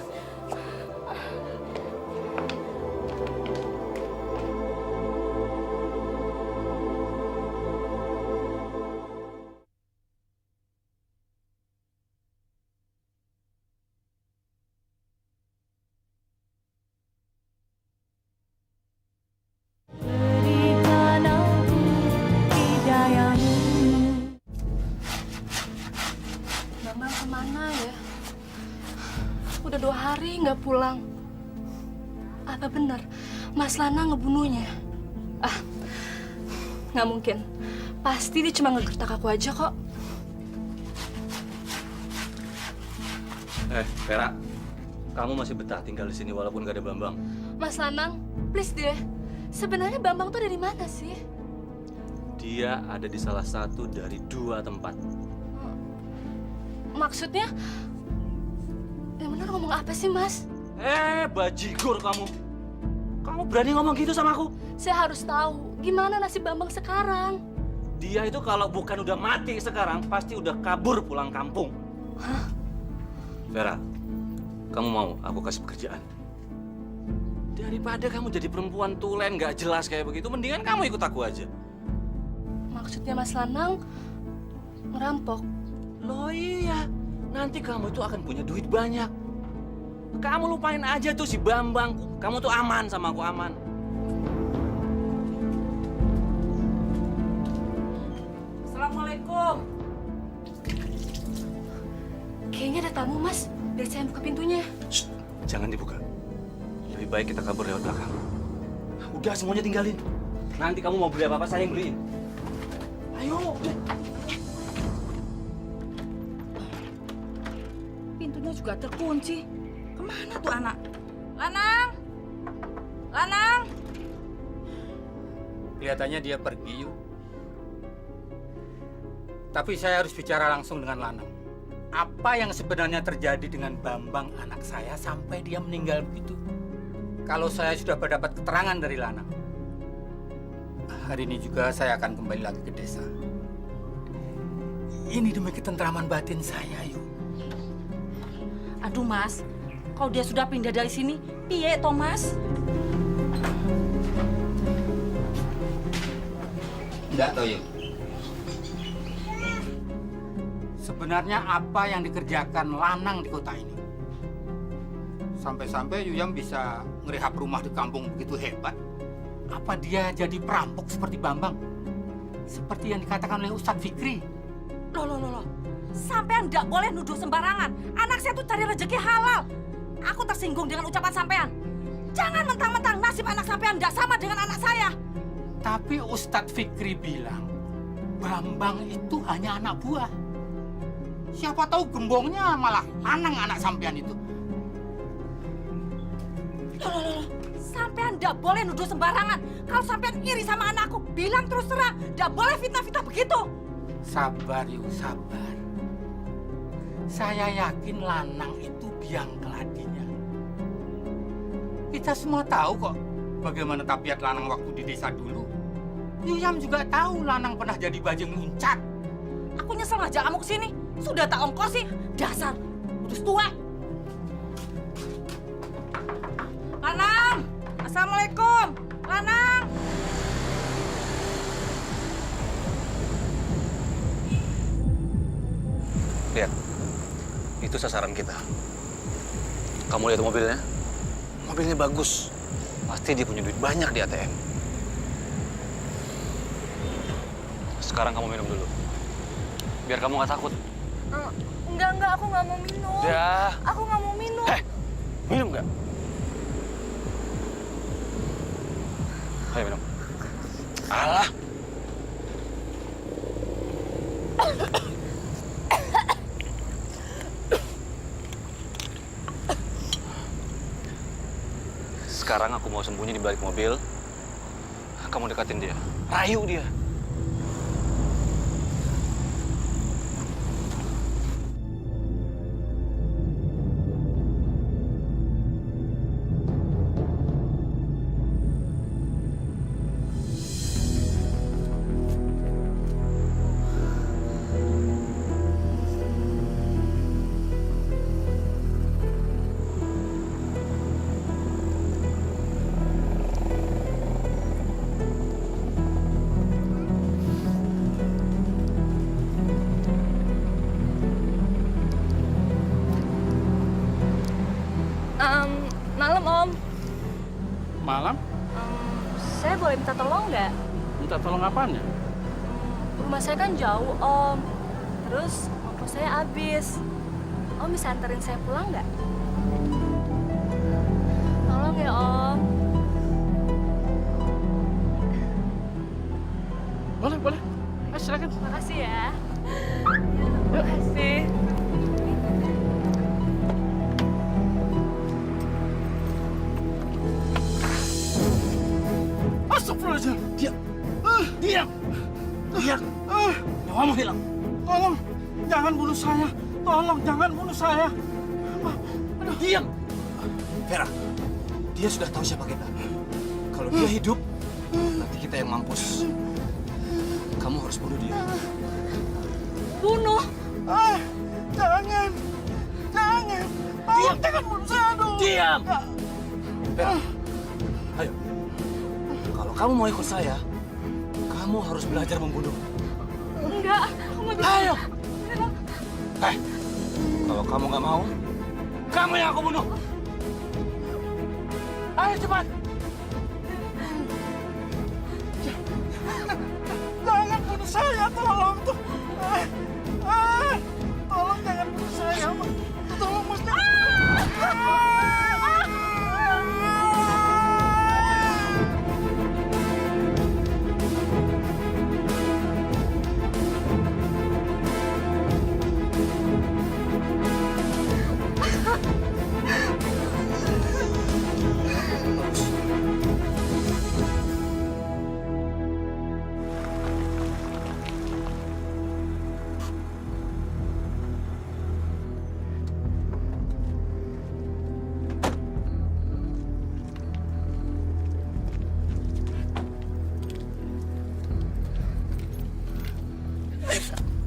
udah 2 hari nggak pulang. Apa benar Mas Lana ngebunuhnya? Ah, nggak mungkin. Pasti dia cuma ngegertak aku aja kok. Vera, kamu masih betah tinggal di sini walaupun gak ada Bambang? Mas Lanang, please deh. Sebenarnya Bambang tuh dari mana sih? Dia ada di salah satu dari 2 tempat. Maksudnya, yang benar ngomong apa sih, Mas? Bajigur kamu. Kamu berani ngomong gitu sama aku? Saya harus tahu, gimana nasib Bambang sekarang? Dia itu kalau bukan udah mati sekarang, pasti udah kabur pulang kampung. Hah? Vera, kamu mau aku kasih pekerjaan? Daripada kamu jadi perempuan tulen gak jelas kayak begitu, mendingan kamu ikut aku aja. Maksudnya Mas Lanang ngerampok? Loh iya, nanti kamu itu akan punya duit banyak. Kamu lupain aja tuh si Bambang. Kamu tuh aman sama aku, aman. Assalamualaikum. Kayaknya ada tamu, Mas. Biar saya buka pintunya. Shh, jangan dibuka. Lebih baik kita kabur lewat belakang. Udah, semuanya tinggalin. Nanti kamu mau beli apa-apa, saya yang beliin. Ayo. Pintunya juga terkunci. Kemana tuh anak? Lanang! Lanang! Kelihatannya dia pergi, yuk. Tapi saya harus bicara langsung dengan Lanang. Apa yang sebenarnya terjadi dengan Bambang anak saya sampai dia meninggal begitu? Kalau saya sudah mendapat keterangan dari Lanang, hari ini juga saya akan kembali lagi ke desa. Ini demi ketentraman batin saya, yuk. Aduh, Mas. Kalau dia sudah pindah dari sini, piye toh, Mas? Enggak tahu, yuk. Sebenarnya apa yang dikerjakan Lanang di kota ini? Sampai-sampai Yuyam bisa ngerehab rumah di kampung begitu hebat. Apa dia jadi perampok seperti Bambang? Seperti yang dikatakan oleh Ustadz Fikri. Loh. Sampean nggak boleh nuduh sembarangan. Anak saya tuh cari rezeki halal. Aku tersinggung dengan ucapan sampean. Jangan mentang-mentang nasib anak sampean nggak sama dengan anak saya. Tapi Ustadz Fikri bilang, Bambang itu hanya anak buah. Siapa tahu gembongnya malah Lanang anak sampean itu. Loh. Sampean nggak boleh nuduh sembarangan. Kalau sampean iri sama anakku, bilang terus terang. Nggak boleh fitnah-fitnah begitu. Sabar, yuk, sabar. Saya yakin Lanang itu biang keladinya. Kita semua tahu kok bagaimana tabiat Lanang waktu di desa dulu. Yuyam juga tahu Lanang pernah jadi bajing luncat. Aku nyesel ngajak kamu ke sini. Sudah tak ongkosi. Dasar udus tua. Lanang! Assalamualaikum! Lanang! Lihat, itu sasaran kita. Kamu lihat mobilnya? Mobilnya bagus. Pasti dia punya duit banyak di ATM. Sekarang kamu minum dulu. Biar kamu nggak takut. Enggak, aku nggak mau minum. Udah. Aku nggak mau minum. Minum nggak? Ayo minum. Alah. Sekarang aku mau sembunyi di balik mobil. Kamu dekatin dia. Rayu dia. Malam, Om. Malam? Saya boleh minta tolong nggak? Minta tolong apanya? Rumah saya kan jauh, Om. Terus ongkos saya habis. Om bisa anterin saya pulang nggak? ya, Om. Boleh. Silakan. Makasih ya. Makasih. Astagfirullahaladzim. Diam. Nyawamu hilang. Tolong, jangan bunuh saya. Tolong, jangan bunuh saya. Diam. Vera, dia sudah tahu siapa kita. Kalau dia hidup, nanti kita yang mampus. Kamu harus bunuh dia. Bunuh? Jangan. Tolong, jangan bunuh saya dong. Diam. Vera, ayo. Kalau kamu mau ikut saya, kamu harus belajar membunuh. Enggak, aku mau Ayo. Kalau kamu nggak mau, kamu yang aku bunuh. Ayo cepat. Jangan bunuh saya, tolong. Tolong jangan bunuh saya. Tolong, Mas.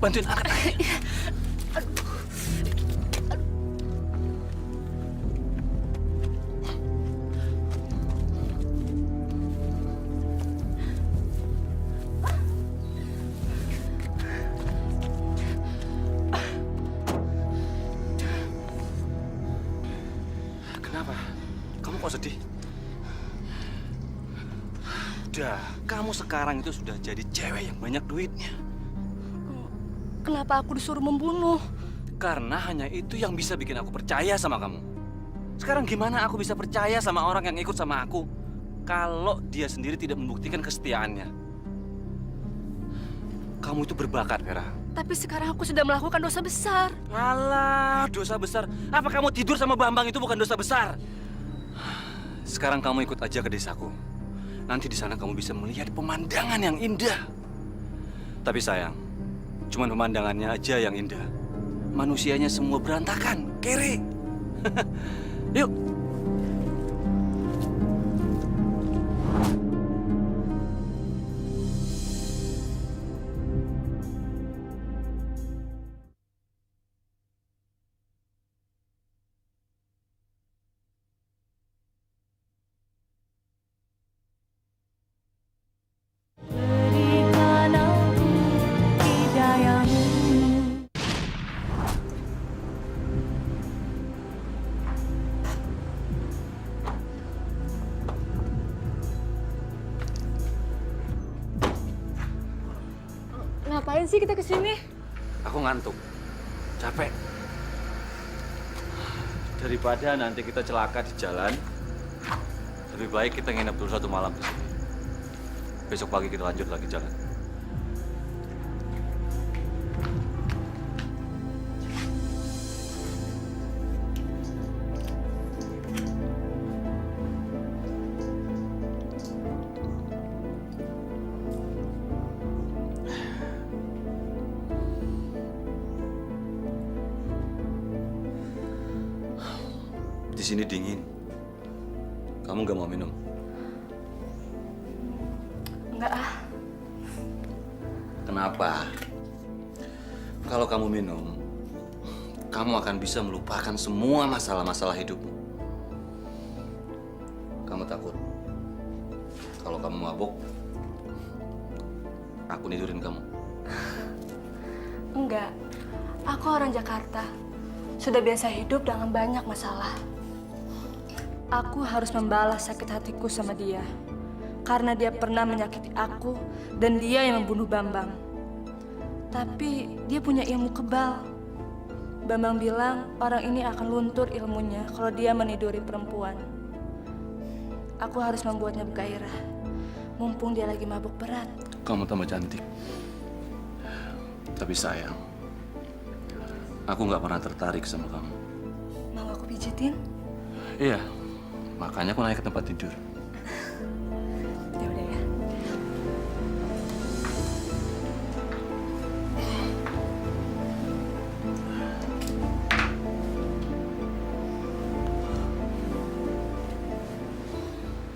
Bantuin angkat. Kenapa? Kamu kok sedih? Udah, kamu sekarang itu sudah jadi cewek yang banyak duitnya. Kenapa aku disuruh membunuh? Karena hanya itu yang bisa bikin aku percaya sama kamu. Sekarang gimana aku bisa percaya sama orang yang ikut sama aku kalau dia sendiri tidak membuktikan kesetiaannya? Kamu itu berbakat, Vera. Tapi sekarang aku sudah melakukan dosa besar. Alah, dosa besar. Apa kamu tidur sama Bambang itu bukan dosa besar? Sekarang kamu ikut aja ke desaku. Nanti di sana kamu bisa melihat pemandangan yang indah. Tapi sayang, cuman pemandangannya aja yang indah. Manusianya semua berantakan, kere. Yuk. Berikan aku hidayamu. Ngapain sih kita kesini? Aku ngantuk, capek. Daripada nanti kita celaka di jalan, lebih baik kita nginep dulu 1 malam di sini. Besok pagi kita lanjut lagi jalan. Di sini dingin. Kamu nggak mau minum? Enggak ah. Kenapa? Kalau kamu minum, kamu akan bisa melupakan semua masalah-masalah hidupmu. Kamu takut? Kalau kamu mabuk, aku nidurin kamu. Enggak. Aku orang Jakarta. Sudah biasa hidup dengan banyak masalah. Aku harus membalas sakit hatiku sama dia. Karena dia pernah menyakiti aku dan dia yang membunuh Bambang. Tapi dia punya ilmu kebal. Bambang bilang orang ini akan luntur ilmunya kalau dia meniduri perempuan. Aku harus membuatnya bergairah. Mumpung dia lagi mabuk berat. Kamu tambah cantik. Tapi sayang, aku nggak pernah tertarik sama kamu. Mau aku pijitin? Iya, makanya aku naik ke tempat tidur. Ya udah ya.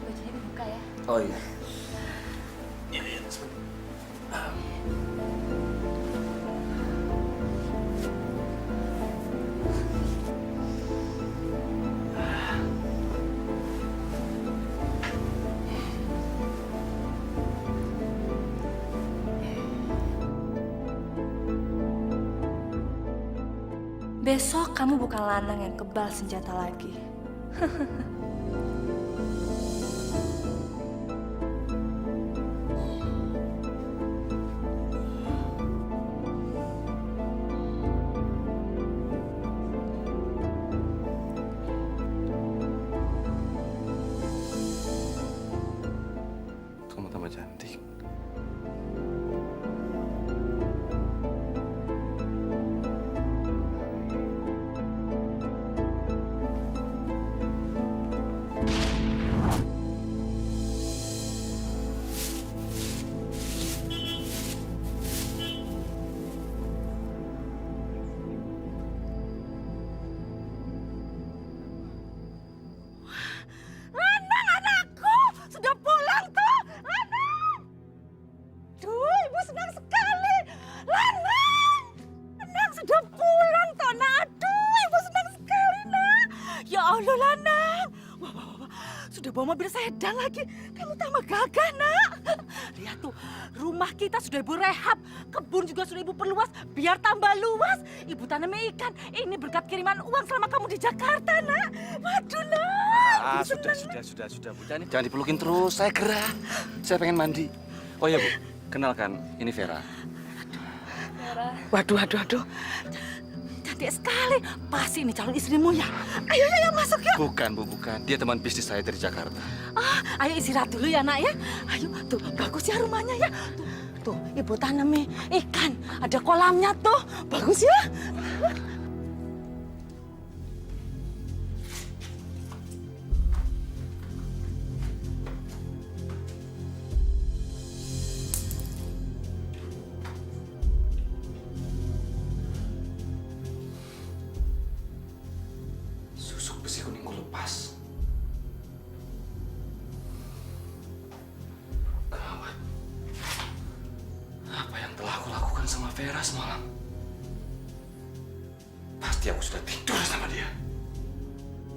Bajunya dibuka ya. Oh iya. Besok kamu bukan lanang yang kebal senjata lagi. Kamu tambah cantik. Lanang, anakku sudah pulang toh. Lanang. Duh, ibu senang sekali. Lanang. Lanang sudah pulang toh, nak. Aduh, ibu senang sekali, nak. Ya Allah, Lanang. Wah, wah, wah. Sudah bawa mobil sedan lagi. Kamu tambah gagah, nak. Lihat tuh, rumah kita sudah ibu rehab. Kebun juga sudah ibu perluas. Biar tambah luas. Ibu tanam ikan. Ini berkat kiriman uang selama kamu di Jakarta, nak. Waduh, nak. Ah, Ibu sudah, senang. sudah, Bu. Jangan dipelukin terus. Saya gerah. Saya pengen mandi. Oh iya, Bu. Kenalkan, ini Vera. Waduh, waduh, waduh. Cantik sekali. Pasti ini calon istrimu ya. Ayo, ayo, masuk ya. Bukan, Bu, bukan. Dia teman bisnis saya dari Jakarta. Ah, ayo istirahat dulu ya, nak ya. Ayo, tuh bagus ya rumahnya ya. Tuh, ibu tanami ikan. Ada kolamnya tuh. Bagus ya. Susuk besi kuningku lepas. Gawat. Apa yang telah aku lakukan sama Vera semalam? Pasti aku sudah tidur sama dia.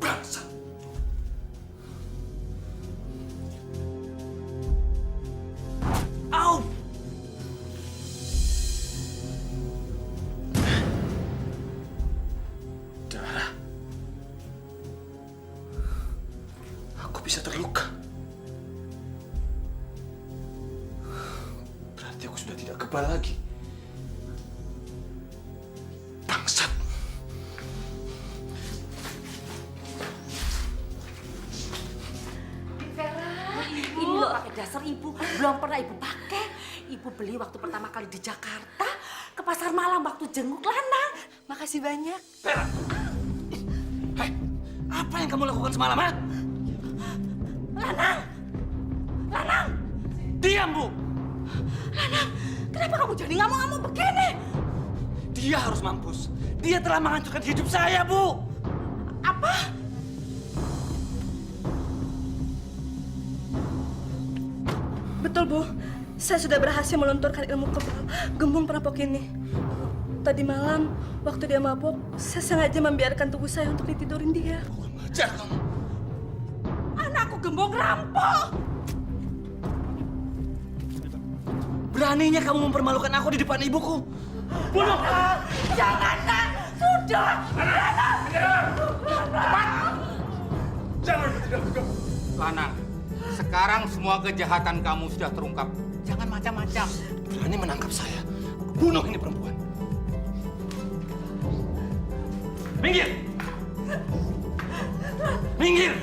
Bangsat. Au! Darah. Aku bisa terluka. Berarti aku sudah tidak kebal lagi. Bangsat. Ini loh pakai dasar ibu. Belum pernah ibu pakai. Ibu beli waktu pertama kali di Jakarta. Ke pasar malam waktu jenguk Lanang. Makasih banyak. Vera. Hei, apa yang kamu lakukan semalam, ha? Lanang. Lanang. Diam, Bu. Lanang. Kenapa kamu jadi ngamuk-ngamuk begini? Dia harus mampus. Dia telah menghancurkan hidup saya, Bu. Apa? Betul, Bu. Saya sudah berhasil melunturkan ilmu kebal gembung perampok ini. Tadi malam, waktu dia mabuk, saya sengaja membiarkan tubuh saya untuk ditidurin dia. Ajar kamu. Anakku gembong rampok. Beraninya kamu mempermalukan aku di depan ibuku. Bunuh! Jangan, nak! Sudah! Lanang, sekarang semua kejahatan kamu sudah terungkap. Jangan macam-macam. Berani menangkap saya. Bunuh ini perempuan. Minggir! Minggir!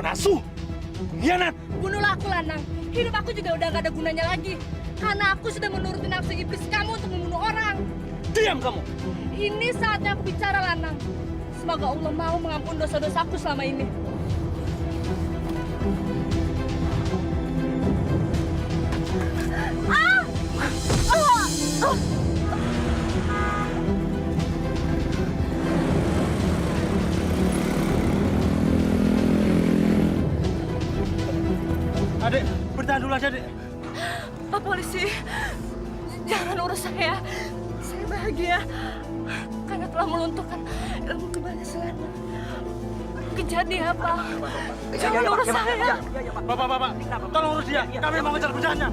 penasuh, pengkhianat. Bunuhlah aku, Lanang. Hidup aku juga udah gak ada gunanya lagi. Karena aku sudah menuruti nafsu iblis kamu untuk membunuh orang. Diam kamu. Ini saatnya aku bicara, Lanang. Semoga Allah mau mengampuni dosa-dosaku selama ini. Adik, bertahan dulu aja, Dek. Pak Polisi, jangan urus saya. Saya bahagia karena telah melunturkan ilmu kebalasan. Kejar dia, Pak. Jangan urus saya. Bapak, tolong urus dia. Kami mau ngejar penjahatnya.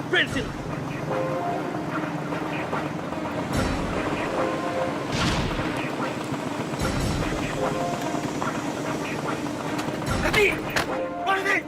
Bensin. Berhenti! Berhenti!